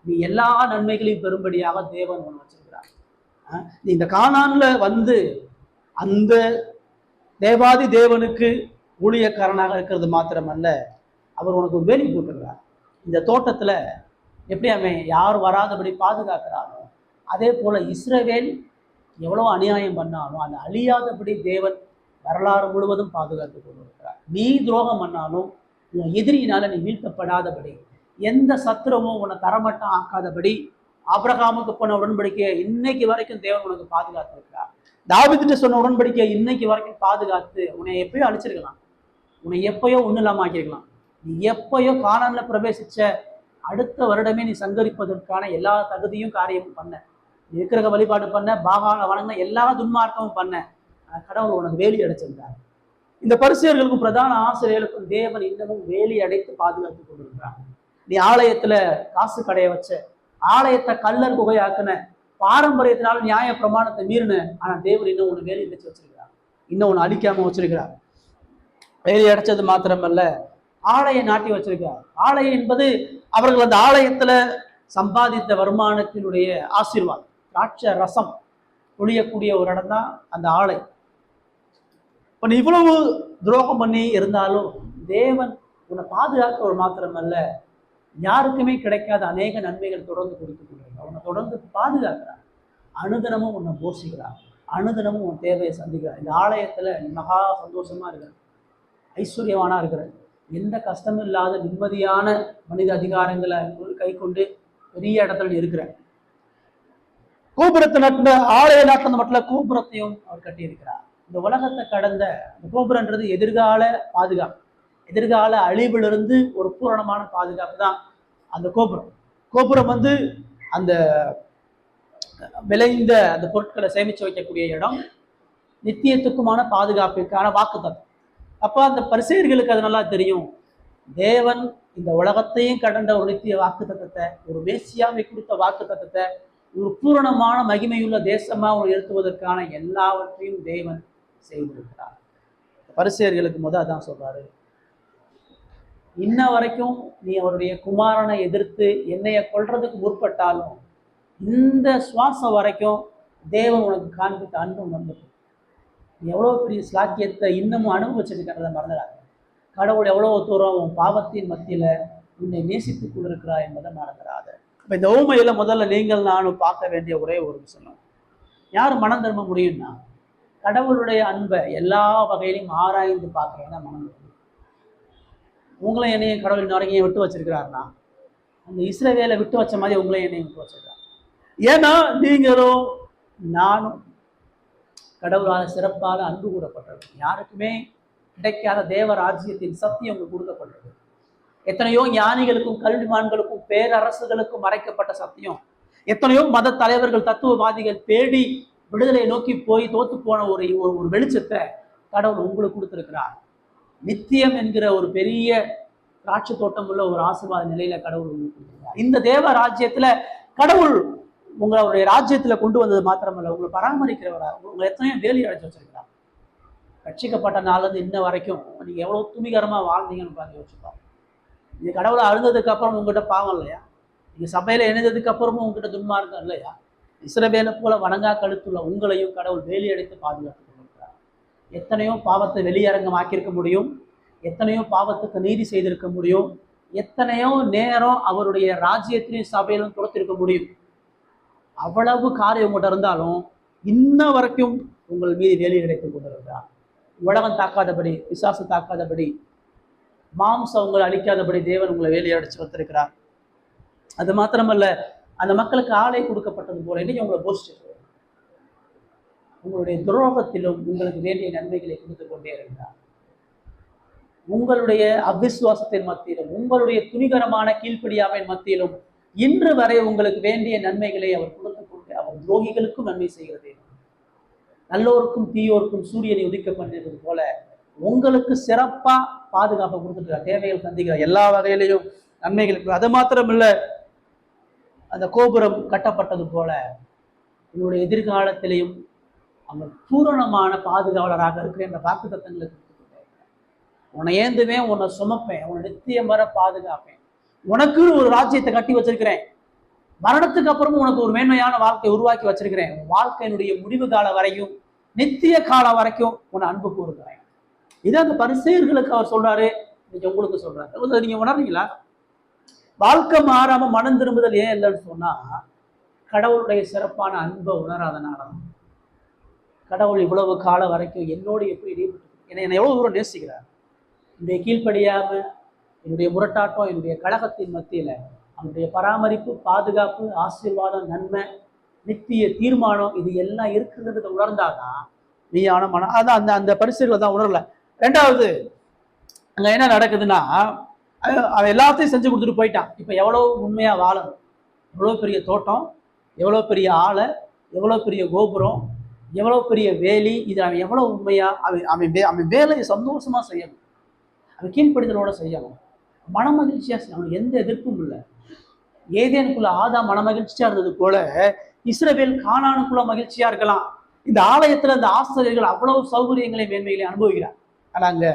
நீ எல்லா நன்மைகளையும் பெரும்படியாக தேவன் ஒன்று வச்சிருக்கிறார். நீ இந்த கானான்ல அந்த தேவாதி தேவனுக்கு ஊழியக்காரனாக இருக்கிறது மாத்திரமல்ல, அவர் உனக்கு ஒரு வேலி போட்டிருக்கிறார். இந்த தோட்டத்துல எப்படி அவன் யாரும் வராதபடி பாதுகாக்கிறானோ அதே போல இஸ்ரவேல் எவ்வளோ அநியாயம் பண்ணாலும் அந்த அழியாதபடி தேவன் வரலாறு முழுவதும் பாதுகாத்து கொண்டு இருக்கிறார். நீ துரோகம் பண்ணாலும் உன் எதிரியினால நீ வீழ்த்தப்படாதபடி, எந்த சத்துரமும் உன்னை தரமட்டம் ஆக்காதபடி ஆபிரகாமுக்கு போன உடன்படிக்கையை இன்னைக்கு வரைக்கும் தேவன் உனக்கு பாதுகாத்து இருக்கிறார். தாவீதுகிட்ட சொன்ன உடன்படிக்கையை இன்னைக்கு வரைக்கும் பாதுகாத்து உன்னை எப்பயோ அழிச்சிருக்கலாம், உன்னை எப்பயோ ஒன்றும் இல்லாமல் ஆக்கியிருக்கலாம். நீ எப்பயோ கானான்ல பிரவேசிச்ச அடுத்த வருடமே நீ சங்கரிப்பதற்கான எல்லா தகுதியும் காரியமும் பண்ண, இருக்கிற வழிபாடு பண்ண, பாகால வணங்கின எல்லா துன்மார்க்கமும் பண்ண. கடவுள் உனக்கு வேலி அடைச்சிருந்தார். இந்த பரிசேயர்களுக்கும் பிரதான ஆசிரியர்களுக்கும் தேவன் இன்னமும் வேலி அடைத்து பாதுகாத்துக் கொண்டிருக்கிறார். நீ ஆலயத்துல காசு கடைய வச்ச, ஆலயத்தை கல்லர் குகையாக்குன, பாரம்பரியத்தினால நியாய பிரமாணத்தை மீறின, ஆனா தேவன் இன்னும் ஒண்ணு வேலி அடைச்சு வச்சிருக்கிறார், இன்னும் ஒண்ணு அழிக்காம வச்சிருக்கிறார். வேலி அடைச்சது மாத்திரமல்ல, ஆலயம் நாட்டி வச்சிருக்கிறார். ஆலயம் என்பது அவர்கள் அந்த ஆலயத்துல சம்பாதித்த வருமானத்தினுடைய ஆசீர்வாதம், திராட்சை ரசம் ஒழியக்கூடிய ஒரு இடம் தான் அந்த ஆலை. இப்ப நீ இவ்வளவு துரோகம் பண்ணி இருந்தாலும் தேவன் உன்னை பாதுகாக்க மாத்திரமல்ல, யாருக்குமே கிடைக்காத அநேக நன்மைகள் தொடர்ந்து கொடுத்துக் கொண்டிருக்கிறார். உன்னை தொடர்ந்து பாதுகாக்கிறார், அனுதினமும் உன்னை போஷிக்கிறார், அனுதினமும் உன் தேவையை சந்திக்கிறார். இந்த ஆலயத்துல நீ மகா சந்தோஷமா இருக்கிற, ஐஸ்வர்யவானா இருக்கிற, எந்த கஷ்டமும் இல்லாத நிம்மதியான மனித அதிகாரங்களை கை கொண்டு பெரிய இடத்துல நீ இருக்கிற. கோபுரத்தை நட்ட ஆலய நாட்டின மட்டும் கோபுரத்தையும் அவர் கட்டியிருக்கிறார். இந்த உலகத்தை கடந்த அந்த கோபுரன்றது எதிர்கால பாதுகாப்பு, எதிர்கால அழிவிலிருந்து ஒரு பூரணமான பாதுகாப்பு தான் அந்த கோபுரம். கோபுரம் அந்த விளைந்த அந்த பொருட்களை சேமிச்சு வைக்கக்கூடிய இடம், நித்தியத்துக்குமான பாதுகாப்பிற்கான வாக்குத்தத்தம். அப்ப அந்த பரிசேயர்களுக்கு அது நல்லா தெரியும், தேவன் இந்த உலகத்தையும் கடந்த ஒரு நித்திய வாக்குத்தத்தத்தை, ஒரு மேசியாவை கொடுத்த வாக்குத்தத்தத்தை ஒரு பூரணமான மகிமையுள்ள தேசமா எழுத்துவதற்கான எல்லாவற்றையும் தேவன் செய்திருக்கிறார். பரிசேயர்களுக்கு அதான் சொல்றாரு, இன்ன வரைக்கும் நீ அவருடைய குமாரனை எதிர்த்து என்னைய கொல்றதுக்கு முற்பட்டாலும் இந்த சுவாசம் வரைக்கும் தேவன் உனக்கு காண்பித்த அன்பு வந்துட்டு நீ எவ்வளோ பெரிய ஸ்லாக்கியத்தை இன்னமும் அனுபவிச்சிருக்கிறத மறந்துடாது. கடவுள் எவ்வளவு தூரம் உன் பாவத்தின் மத்தியில உன்னை நேசித்துக் கொண்டிருக்கிறார் என்பதை மறந்துடாது. இப்போ இந்த ஊமையில முதல்ல நீங்கள் நானும் பார்க்க வேண்டிய ஒரே ஒரு விஷயம், யார் மனம் திரும்ப முடியும்னா கடவுளுடைய அன்பை எல்லா வகையிலையும் ஆராய்ந்து பார்க்கறதா மனம் திரும்ப. உங்களை என்னையும் கடவுள் இன்ன வரைக்கும் விட்டு வச்சிருக்கிறாருன்னா அந்த இஸ்ரவேலை விட்டு வச்ச மாதிரி உங்களை என்னையும் விட்டு வச்சிருக்காரு. ஏன்னா நீங்களும் நானும் கடவுளால் சிறப்பாக அன்பு கூடப்பட்டது, யாருக்குமே கிடைக்காத தேவ ராஜ்யத்தின் சக்தி உங்களுக்கு கொடுக்கப்பட்டது. எத்தனையோ ஞானிகளுக்கும் கல்விமான்களுக்கும் பேரரசுகளுக்கும் மறைக்கப்பட்ட சத்தியம், எத்தனையோ மத தலைவர்கள் தத்துவவாதிகள் தேடி விடுதலையை நோக்கி போய் தோத்து போன ஒரு ஒரு வெளிச்சத்தை கடவுள் உங்களுக்கு கொடுத்திருக்கிறார். நித்தியம் என்கிற ஒரு பெரிய திராட்சை தோட்டம் உள்ள ஒரு ஆசீர்வாத நிலையில கடவுள் உங்களுக்கு கொடுத்திருக்கிறார். இந்த தேவ ராஜ்யத்துல கடவுள் உங்களுடைய ராஜ்யத்துல கொண்டு வந்தது மாத்திரமல்ல, உங்களை பராமரிக்கிறவரா, உங்களை எத்தனையோ வேலி அடைச்சு வச்சிருக்கிறார். ரட்சிக்கப்பட்ட நாள்லேருந்து இன்ன வரைக்கும் நீங்க எவ்வளவு துணிகரமா வாழ்ந்தீங்கன்னு பார்த்து யோசிப்போம். நீங்க கடவுளை அழுந்ததுக்கு அப்புறம் உங்ககிட்ட பாவம் இல்லையா? நீங்க சபையில இணைந்ததுக்கு அப்புறமும் உங்ககிட்ட துன்மார்க்கம் இல்லையா? இஸ்ரவேலை போல வணங்கா கழுத்துள்ள உங்களையும் கடவுள் வேலி அடைத்து பாதுகாத்துக் கொண்டிருக்கிறார். எத்தனையோ பாவத்தை வெளியரங்கம் ஆக்கியிருக்க முடியும், எத்தனையோ பாவத்துக்கு நீதி செய்திருக்க முடியும், எத்தனையோ நேரம் அவருடைய ராஜ்யத்திலையும் சபையிலும் துரத்திருக்க முடியும். அவ்வளவு காரியம் உங்கள்கிட்ட இருந்தாலும் இன்ன வரைக்கும் உங்கள் மீது வேலி அடைத்துக் கொண்டிருக்கிறார். உலகம் தாக்காதபடி, பிசாசு தாக்காதபடி, மாம்சம் உங்களை அழிக்காதபடி தேவன் உங்களை வேலி அடைச்சு வந்திருக்கிறார். அது மாத்திரமல்ல, அந்த மக்களுக்கு ஆலை கொடுக்கப்பட்டது போல இன்னைக்கு உங்களை போஸ்ட் உங்களுடைய துரோகத்திலும் உங்களுக்கு வேண்டிய நன்மைகளை கொடுத்து கொண்டே இருக்கிறார். உங்களுடைய அவிசுவாசத்தின் மத்தியிலும் உங்களுடைய துணிகரமான கீழ்ப்படியாமையின் மத்தியிலும் இன்று வரை உங்களுக்கு வேண்டிய நன்மைகளை அவர் கொடுத்து கொண்டு அவர் துரோகிகளுக்கும் நன்மை செய்கிறது. நல்லோருக்கும் தீயோருக்கும் சூரியனை உதிக்க பண்ணிருந்தது போல உங்களுக்கு சிறப்பா பாதுகாப்பை கொடுத்துருக்கார். தேவைகள் சந்திக்கிறார், எல்லா வகையிலையும் நன்மைகளுக்கு. அது மாத்திரமில்ல, அந்த கோபுரம் கட்டப்பட்டது போல என்னுடைய எதிர்காலத்திலையும் அவங்க பூரணமான பாதுகாவலராக இருக்கிற என்ற வாக்கு தத்தங்களை கொடுத்துக்கிட்டேன். உன்னை ஏந்துவேன், உன்னை சுமப்பேன், உன்னை நித்தியம் வர பாதுகாப்பேன், உனக்குன்னு ஒரு ராஜ்யத்தை கட்டி வச்சிருக்கிறேன், மரணத்துக்கு அப்புறமும் உனக்கு ஒரு மேன்மையான வாழ்க்கையை உருவாக்கி வச்சிருக்கிறேன், உன் வாழ்க்கையினுடைய முடிவு காலம் வரைக்கும் நித்திய காலம் வரைக்கும் உன்னை அன்பு கூறுகிறேன். இதை அந்த பரிசேயர்களுக்கு அவர் சொல்றாரு, இன்னைக்கு உங்களுக்கு சொல்றாரு. நீங்க உணர்றீங்களா? வாழ்க்கை மாறாம மனம் திரும்புதல் ஏன் இல்லைன்னு சொன்னா கடவுளுடைய சிறப்பான அன்பை உணராதனால. கடவுள் இவ்வளவு காலம் வரைக்கும் என்னோடு எப்படி என்னை எவ்வளவு தூரம் நேசிக்கிறார். என்னுடைய கீழ்ப்படியாம, என்னுடைய முரட்டாட்டம், என்னுடைய கழகத்தின் மத்தியில அவனுடைய பராமரிப்பு, பாதுகாப்பு, ஆசீர்வாதம், நன்மை, நித்திய தீர்மானம் இது எல்லாம் இருக்குன்றதை உணர்ந்தாதான் நீயான மனம். அதான் அந்த அந்த பரிசுகளை தான் உணரல. ரெண்டாவது, அங்க என்ன நடக்குதுன்னா, அவன் எல்லாத்தையும் செஞ்சு கொடுத்துட்டு போயிட்டான். இப்ப எவ்வளவு உண்மையா வாழணும், எவ்வளவு பெரிய தோட்டம், எவ்வளவு பெரிய ஆலை, எவ்வளவு பெரிய கோபுரம், எவ்வளோ பெரிய வேலி, இது அவன் எவ்வளோ உண்மையா அவன் வேலையை சந்தோஷமா செய்யணும், அவன் கீழ்ப்படிதலோட செய்யணும், மன மகிழ்ச்சியா செய்யணும், எந்த எதிர்ப்பும் இல்லை. ஏதேனுக்குள்ள ஆதாம் மன மகிழ்ச்சியா இருந்தது போல இஸ்ரவேல் கானானுக்குள்ள மகிழ்ச்சியா இருக்கலாம். இந்த ஆலயத்துல இந்த ஆசிரியர்கள் அவ்வளவு சௌகரியங்களை மேன்மைகளை அனுபவிக்கிறார். ஆனா அங்க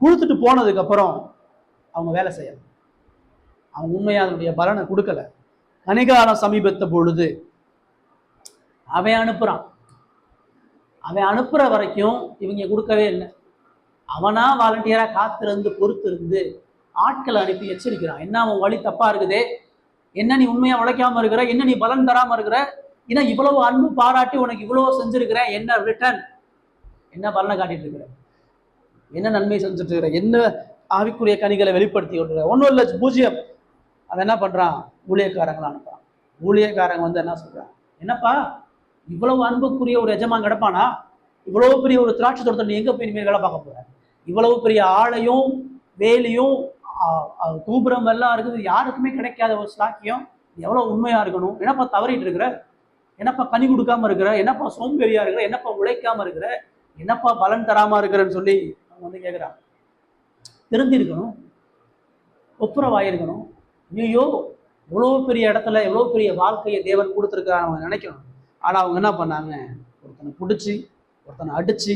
கொடுத்துட்டு போனதுக்கு அப்புறம் அவங்க வேலை செய்யணும், அவங்க உண்மையா அதனுடைய பலனை கொடுக்கல. கனிகாலம் சமீபத்த பொழுது அவன் அனுப்புற வரைக்கும் இவங்க கொடுக்கவே இல்லை. அவனா வாலண்டியரா காத்திருந்து பொறுத்திருந்து ஆட்களை அனுப்பி எச்சரிக்கிறான். என்ன அவன் வழி தப்பா இருக்குதே, என்ன நீ உண்மையா உழைக்காம இருக்கிற, என்ன நீ பலன் தராம இருக்கிற, ஏன்னா இவ்வளவு அன்பு பாராட்டி உனக்கு இவ்வளவு செஞ்சிருக்கிறேன், என்ன ரிட்டர்ன், என்ன பலனை காட்டிட்டு இருக்கிற, என்ன நன்மை செஞ்சுட்டு இருக்கிற, என்ன ஆவிக்குரிய கனிகளை வெளிப்படுத்தி விட்டுற, ஒன்றும் இல்லை பூஜ்யம். அவன் என்ன பண்றான், ஊழியக்காரங்களை அனுப்புறான். ஊழியக்காரங்க வந்து என்ன சொல்றான், என்னப்பா இவ்வளவு அன்புக்குரிய ஒரு எஜமான் கிடப்பானா, இவ்வளவு பெரிய ஒரு திராட்சை தோட்டத்தை நீ எங்க போய் இனிமேல் வேலை பார்க்க போற, இவ்வளவு பெரிய ஆளையும் வேலையும் கூபுரம் எல்லாம் இருக்குது, யாருக்குமே கிடைக்காத ஒரு சாக்கியம், எவ்வளவு உண்மையா இருக்கணும், என்னப்பா தவறிட்டு இருக்கிற, என்னப்பா கனி கொடுக்காம இருக்கிற, என்னப்பா சோம்பேறியா இருக்கிற, என்னப்பா உழைக்காம இருக்கிற, என்னப்பா பலன் தராம இருக்கிறன்னு சொல்லி அவங்க வந்து கேட்குறாங்க. தெரிஞ்சிருக்கணும், ஒப்புரவாயிருக்கணும். ஐயோ இவ்வளோ பெரிய இடத்துல எவ்வளோ பெரிய வாழ்க்கையை தேவன் கொடுத்துருக்காரு அவங்க நினைக்கணும். ஆனால் அவங்க என்ன பண்ணாங்க, ஒருத்தனை பிடிச்சி, ஒருத்தனை அடிச்சு,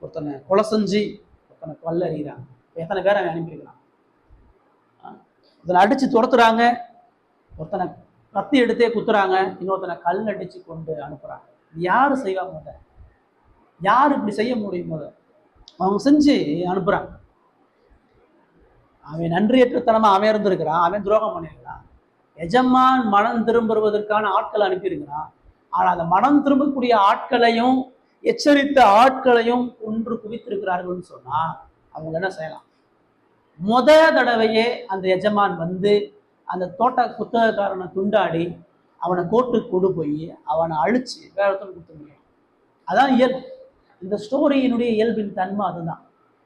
ஒருத்தனை கொலை செஞ்சு, ஒருத்தனை கொல்லறிகிறாங்க. எத்தனை பேரை அவன் அனுப்பியிருக்கிறான். ஒருத்தனை அடிச்சு துரத்துறாங்க, ஒருத்தனை கத்தி எடுத்தே குத்துறாங்க, இன்னொருத்தனை கல் அடிச்சு கொண்டு அனுப்புறாங்க. யாரு செய்வாங்க, யாரு இப்படி செய்ய முடியும்? அவங்க செஞ்சு அனுப்புறாங்க. அவன் நன்றியற்றத்தனமா அவன் இருந்திருக்கிறான், அவன் துரோகம் பண்ணியிருக்கிறான். எஜமான் மனம் திரும்புவதற்கான ஆட்களை அனுப்பியிருக்கிறான். ஆனால் அந்த மனம் திரும்பக்கூடிய ஆட்களையும் எச்சரித்த ஆட்களையும் ஒன்று குவித்திருக்கிறார்கள்னு சொன்னா அவங்க என்ன செய்யலாம்? தடவையே அந்த எஜமான் வந்து அந்த தோட்ட புத்தகக்காரனை துண்டாடி அவனை கோர்ட்டுக்கு கொண்டு போய் அவனை அழிச்சு வேற ஒருத்தனை கொடுத்து முடியும். அதான் இயல்பு. இந்த ஸ்டோரியினுடைய இயல்பின் தன்மை அதுதான்.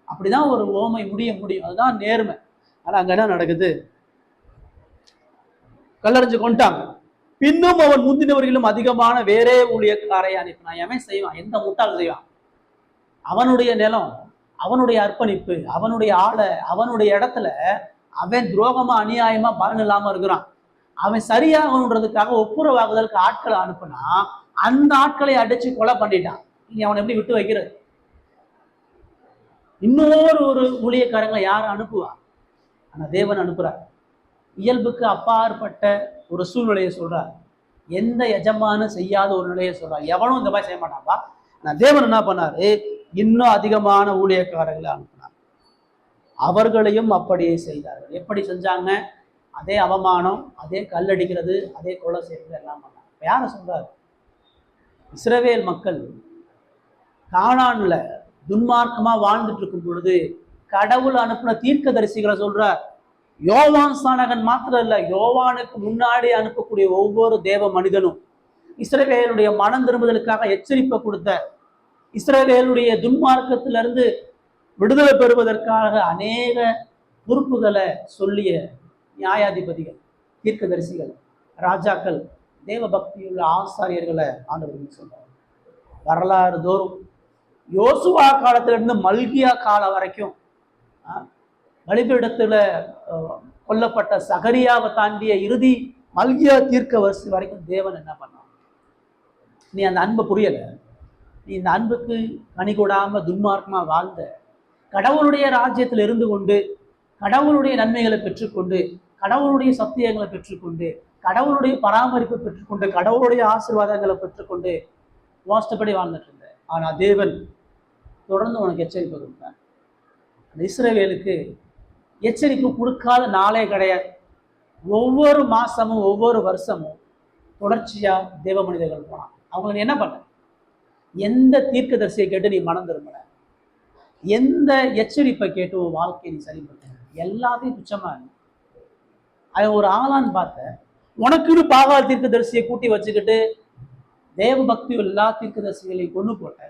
அப்படிதான் ஒரு ஓமை முடியும். அதுதான் நேர்மை. ஆனா அங்க என்ன நடக்குது? கல்லறிஞ்சு கொண்டாங்க. பின்னும் அவன் முந்தினவர்களும் அதிகமான வேறே ஊழியக்காரை அனுப்பினான். எவன் செய்வான்? எந்த முட்டாள் செய்வான்? அவனுடைய நிலம், அவனுடைய அர்ப்பணிப்பு, அவனுடைய ஆளை, அவனுடைய இடத்துல அவன் துரோகமா அநியாயமா பலன் இல்லாம இருக்கிறான். அவன் சரியாகணுன்றதுக்காக ஒப்புரவாகுதலுக்கு ஆட்களை அனுப்புனா அந்த ஆட்களை அடிச்சு கொலை பண்ணிட்டான். இனி அவனை எப்படி விட்டு வைக்கிறது? இன்னொரு ஊழியக்காரங்களை யார் அனுப்புவா? ஆனா தேவன் அனுப்புறார். இயல்புக்கு அப்பாற்பட்ட ஒரு சூழ்நிலையை சொல்றார். எந்த எஜமானும் செய்யாத ஒரு நிலையை சொல்றார். எவனும் இந்த மாதிரி செய்ய மாட்டான்பா. ஆனா தேவன் என்ன பண்ணாரு? இன்னும் அதிகமான ஊழியக்காரர்களை அனுப்பினார். அவர்களையும் அப்படியே செய்தார்கள். எப்படி செஞ்சாங்க? அதே அவமானம், அதே கல்லடிக்கிறது, அதே கொலை செய்யறது எல்லாம் பண்ணாங்க. யார சொல்றாரு? இஸ்ரவேல் மக்கள் கானான்ல துன்மார்க்கமா வாழ்ந்துட்டு இருக்கும் பொழுது கடவுள் அனுப்பின தீர்க்கதரிசிகளை சொல்றார். யோவான் ஸ்நானகன் மாத்திரம் இல்ல, யோவானுக்கு முன்னாடி அனுப்பக்கூடிய ஒவ்வொரு தேவ மனிதனும் இஸ்ரவேலுடைய மனம் திரும்புதலுக்காக எச்சரிப்பை கொடுத்த, இஸ்ரவேலுடைய துன்மார்க்கத்திலிருந்து விடுதலை பெறுவதற்காக அநேக பொறுப்புகளை சொல்லிய நியாயாதிபதிகள், தீர்க்கதரிசிகள், ராஜாக்கள், தேவ பக்தியுள்ள ஆசாரியர்களை ஆண்டவர்கள் சொல்றார். வரலாறு தோறும் யோசுவா காலத்திலிருந்து மல்கியா காலம் வரைக்கும் பலிபீடத்துல கொல்லப்பட்ட சகரியாவை தாண்டிய இறுதி மல்கியா தீர்க்க வரிசை வரைக்கும் தேவன் என்ன பண்ணான்? நீ அந்த அன்பை புரியல, நீ இந்த அன்புக்கு கனி கொடாம துன்மார்க்கமா வாழ்ந்த, கடவுளுடைய ராஜ்யத்தில் இருந்து கொண்டு கடவுளுடைய நன்மைகளை பெற்றுக்கொண்டு, கடவுளுடைய சத்தியங்களை பெற்றுக்கொண்டு, கடவுளுடைய பராமரிப்பை பெற்றுக்கொண்டு, கடவுளுடைய ஆசீர்வாதங்களை பெற்றுக்கொண்டு வாஸ்தபடி வாழ்ந்துட்டு இருந்த. ஆனா தேவன் தொடர்ந்து உனக்கு எச்சரிப்பை கொடுத்தார். அந்த இஸ்ரவேலுக்கு எச்சரிக்கை கொடுக்காத நாளே கிடையாது. ஒவ்வொரு மாசமும் ஒவ்வொரு வருஷமும் தொடர்ச்சியா தேவ மனிதர்கள் போனான். அவங்களுக்கு என்ன பண்ண? எந்த தீர்க்கதரிசியை கேட்டு நீ மனம் திரும்பின? எந்த எச்சரிப்பை கேட்டு உன் வாழ்க்கையை நீ சரி பண்ண? எல்லாத்தையும் துச்சமா அவன் ஒரு ஆளான்னு பார்த்த. உனக்குன்னு பாகால் தீர்க்கதரிசியை கூட்டி வச்சுக்கிட்டு தேவ பக்தி எல்லா தீர்க்கதரிசிகளையும் கொண்டு போட்ட.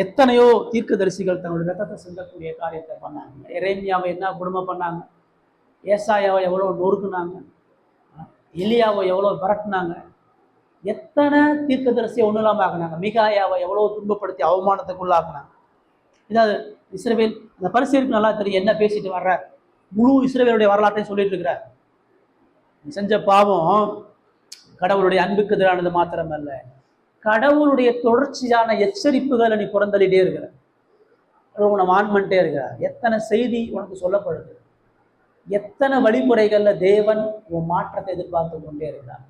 எத்தனையோ தீர்க்கதரிசிகள் தங்களுடைய ரத்தத்தை சிந்தக்கூடிய காரியத்தை பண்ணாங்க. எரேமியாவை என்ன குடும்பம் பண்ணாங்க, ஏசாயாவை எவ்வளோ நொறுக்குனாங்க, எலியாவை எவ்வளோ விரட்டினாங்க, எத்தனை தீர்க்கதரிசியை ஒன்றும் இல்லாமல் ஆக்குனாங்க. மிகாயாவை எவ்வளோ துன்பப்படுத்தி அவமானத்துக்குள்ளாக்குனாங்க. இதாவது இஸ்ரவேல் அந்த பரிசேயருக்கு நல்லா தெரியும் என்ன பேசிட்டு வர்ற. முழு இஸ்ரவேலுடைய வரலாற்றையும் சொல்லிட்டு இருக்கிறார். செஞ்ச பாவம் கடவுளுடைய அன்புக்கு எதிரானது மாத்திரமல்ல, கடவுளுடைய தொடர்ச்சியான எச்சரிப்புகளை நீ புறந்தள்ளிட்டே இருக்கிற, உன்னை ஆன் பண்ணிட்டே இருக்கிற. எத்தனை செய்தி உனக்கு சொல்லப்படுது, எத்தனை வழிமுறைகள்ல தேவன் உன் மாற்றத்தை எதிர்பார்த்து கொண்டே இருக்கிறார்.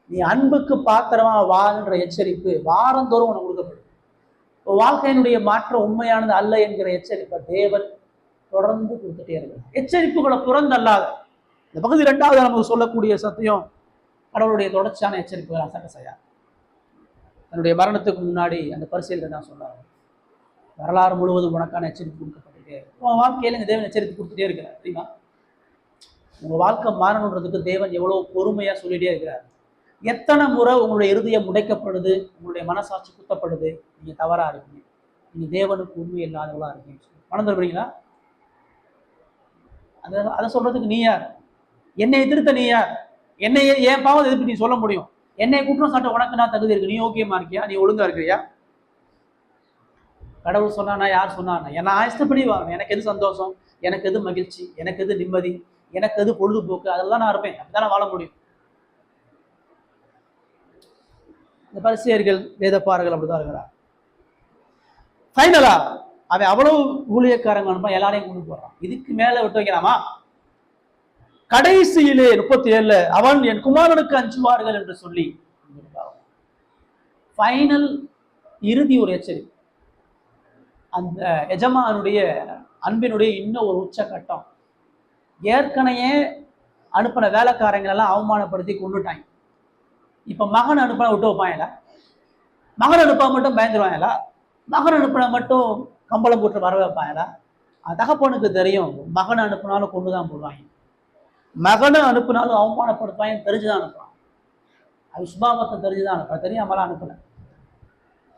நீ அன்புக்கு பாத்திரமா வாழ்ன்ற எச்சரிப்பு வாரந்தோறும் உனக்கு கொடுக்கப்படுது. வாழ்க்கையினுடைய மாற்றம் உண்மையானது அல்ல என்கிற எச்சரிப்பை தேவன் தொடர்ந்து கொடுத்துட்டே இருக்கிறார். எச்சரிப்புகளை புறந்தல்லாத இந்த பகுதி 2வது நமக்கு சொல்லக்கூடிய சத்தியம் கடவுளுடைய தொடர்ச்சியான எச்சரிப்புகள் அசட்ட செய்யா. தன்னுடைய மரணத்துக்கு முன்னாடி அந்த பரிசீலனை தான் சொன்னார், வரலாறு முழுவதும் உனக்கான எச்சரிப்பு கொடுக்கப்பட்டுட்டே இருக்கு. உன் வாழ்க்கையில தேவன் எச்சரிப்பு கொடுத்துட்டே இருக்கிறார். தெரியுமா? உங்க வாழ்க்கை மாறணுன்றதுக்கு தேவன் எவ்வளவு பொறுமையா சொல்லிட்டே இருக்கிறார். எத்தனை முறை உங்களுடைய இருதயம் உடைக்கப்படுது, உங்களுடைய மனசாட்சி குத்தப்படுது, நீங்க தவறா இருக்கீங்க, நீங்க தேவனுக்கு உண்மை இல்லாதவளா இருக்கீங்க. மனம் தருவீங்களா? அதை சொல்றதுக்கு நீ யார்? என்னை எதிர்த்த நீ யார்? என்னை என் பாவம் எதிர்ப்பு நீ சொல்ல முடியும்? என்னை குற்றம் சாட்ட உனக்கு நான் தகுதி இருக்கு? நீ ஓகேமா இருக்கியா? நீ ஒழுங்கா இருக்கிறியா? கடவுள் சொன்னானா? யார் சொன்னானா? என்ன ஆயத்தப்படி வாங்க. எனக்கு எது சந்தோஷம், எனக்கு எது மகிழ்ச்சி, எனக்கு எது நிம்மதி, எனக்கு எது பொழுதுபோக்கு, அதெல்லாம் நான் இருப்பேன். அப்படிதான் வாழ முடியும். இந்த பரிசேயர்கள் வேதப்பாரர்கள் அப்படிதான் இருக்கிறார். ஃபைனலா அவன் அவ்வளவு ஊழியக்காரங்க அனுப்ப எல்லாரையும் கொண்டு போறான். இதுக்கு மேல விட்டு வைக்கலாமா? கடைசியிலே 37 அவன் என் குமாரனுக்கு அஞ்சுவார்கள் என்று சொல்லி ஃபைனல் இறுதி ஒரு எச்சரிக்கை. அந்த எஜமானுடைய அன்பினுடைய இன்னும் ஒரு உச்சகட்டம். ஏற்கனவே அனுப்பின வேலைக்காரங்க எல்லாம் அவமானப்படுத்தி கொண்டுட்டாங்க. இப்ப மகன் அனுப்பின விட்டு வைப்பாங்களா? மகன் அனுப்ப மட்டும் பயந்துருவாங்களா? மகன் அனுப்பின மட்டும் கம்பளம் போட்டு வர வைப்பாங்களா? தகப்பனுக்கு தெரியும், மகனை அனுப்பினாலும் கொண்டுதான் போடுவாங்க, மகனை அனுப்பினாலும் அவமானப்படுத்துவாங்க, தெரிஞ்சுதான் அனுப்புறான். அது சுபாவத்தை தெரிஞ்சுதான் அனுப்புறான், தெரியாமலாம் அனுப்புன.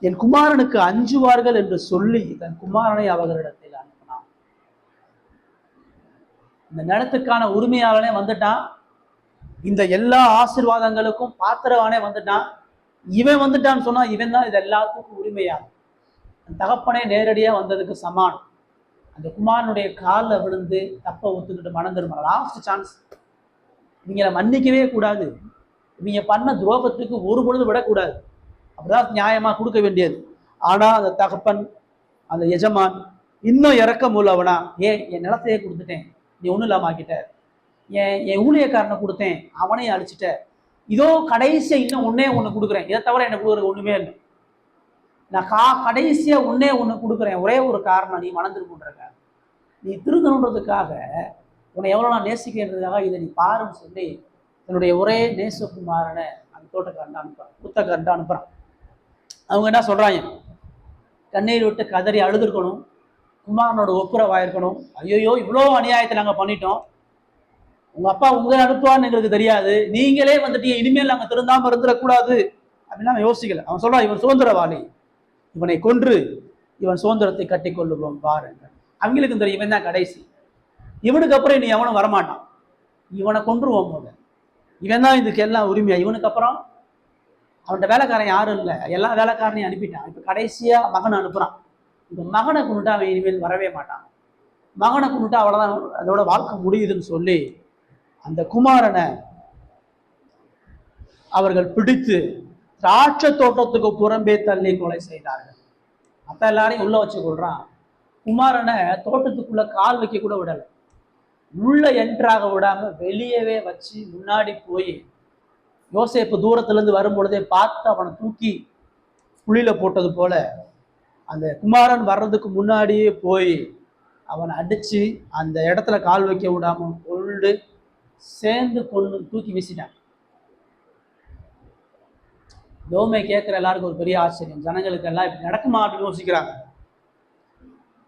என் குமாரனுக்கு அஞ்சுவார்கள் என்று சொல்லி தன் குமாரனை அவர்களிடத்தில் அனுப்பினான். இந்த நிலத்துக்கான உரிமையாளனே வந்துட்டான், இந்த எல்லா ஆசீர்வாதங்களுக்கும் பாத்திரவானே வந்துட்டான். இவன் வந்துட்டான்னு சொன்னா இவன் தான் இது எல்லாத்துக்கும் உரிமையாகும். தகப்பனே நேரடியா வந்ததுக்கு சமான். அந்த குமாரனுடைய காலில் விழுந்து தப்ப ஒத்துக்கிட்டு மனம் திரும்ப, லாஸ்ட் சான்ஸ், இவங்களை மன்னிக்கவே கூடாது, இவங்க பண்ண துரோகத்துக்கு ஒரு பொழுது விடக்கூடாது, அப்படிதான் நியாயமா கொடுக்க வேண்டியது. ஆனா அந்த தகப்பன், அந்த எஜமான் இன்னும் இறக்கம் உள்ளவனா, என் நிலத்தையே கொடுத்துட்டேன், நீ ஒன்றும் இல்லாம ஆக்கிட்ட, என் ஊழியக்காரனை கொடுத்தேன், அவனையும் அழிச்சிட்ட, இதோ கடைசியா இன்னும் ஒன்னே ஒன்று கொடுக்குறேன், இதை தவிர எனக்கு கொடுக்குற ஒண்ணுமே இல்லை, நான் கடைசியா ஒன்னே ஒன்று கொடுக்குறேன், ஒரே ஒரு காரணம், நீ மணந்திருக்குன்றக்க, நீ திருந்தணுன்றதுக்காக, உன்னை எவ்வளோ நான் நேசிக்கிறதுக்காக இதை நீ பாருன்னு சொல்லி தன்னுடைய ஒரே நேசகுமாரனை அந்த தோட்டக்காரன் அனுப்புறான், புத்தக்காரன் அனுப்புறான். அவங்க என்ன சொல்றாங்க? கண்ணீர் விட்டு கதறி அழுதுருக்கணும், குமாரனோட ஒப்புரவாயிருக்கணும். ஐயோ இவ்வளோ அநியாயத்தை நாங்கள் பண்ணிட்டோம், உங்க அப்பா உங்களை அனுப்புவான்னு எங்களுக்கு தெரியாது, நீங்களே வந்துட்டு இனிமேல் நாங்கள் திருந்தாம இருந்துடக்கூடாது அப்படின்னா அவன் யோசிக்கல. அவன் சொல்றான், இவன் சுதந்திரவாளி, இவனை கொன்று இவன் சுதந்திரத்தை கட்டி கொள்ளுவோம் பாருங்க. அவங்களுக்கும் தெரியும் இவன் தான் கடைசி, இவனுக்கு அப்புறம் நீ எவனும் வரமாட்டான், இவனை கொன்றுவோம் போது, இவன் தான் இதுக்கு எல்லாம் உரிமையா, இவனுக்கு அப்புறம் அவன்கிட்ட வேலைக்காரன் யாரும் இல்லை, எல்லா வேலைக்காரனையும் அனுப்பிட்டான், இப்ப கடைசியா மகனை அனுப்புறான். இந்த மகனை கொண்டுட்டு அவன் இனிமேல் வரவே மாட்டான், மகனை கொண்டுட்டு அவ்வளவுதான் அதோட வாழ்க்கை முடியுதுன்னு சொல்லி அந்த குமாரனை அவர்கள் பிடித்து திராட்சை தோட்டத்துக்கு புறம்பே தள்ளி கொலை செய்தார்கள். அப்ப எல்லாரையும் உள்ள வச்சு கொள்றான். குமாரனை தோட்டத்துக்குள்ள கால் வைக்க கூட விடலை, உள்ள என்ட்ராக விடாம வெளியவே வச்சு முன்னாடி போய் யோசேப்பு தூரத்துல இருந்து வரும்பொழுதே பார்த்து அவனை தூக்கி குழியில போட்டது போல அந்த குமாரன் வர்றதுக்கு முன்னாடியே போய் அவனை அடிச்சு அந்த இடத்துல கால் வைக்க விடாம கொண்டு சேர்ந்து கொண்டு தூக்கி வீசிட்டான். யோமே கேட்குற எல்லாருக்கும் ஒரு பெரிய ஆச்சரியம், ஜனங்களுக்கு எல்லாம் இப்படி நடக்குமா அப்படின்னு யோசிக்கிறாங்க.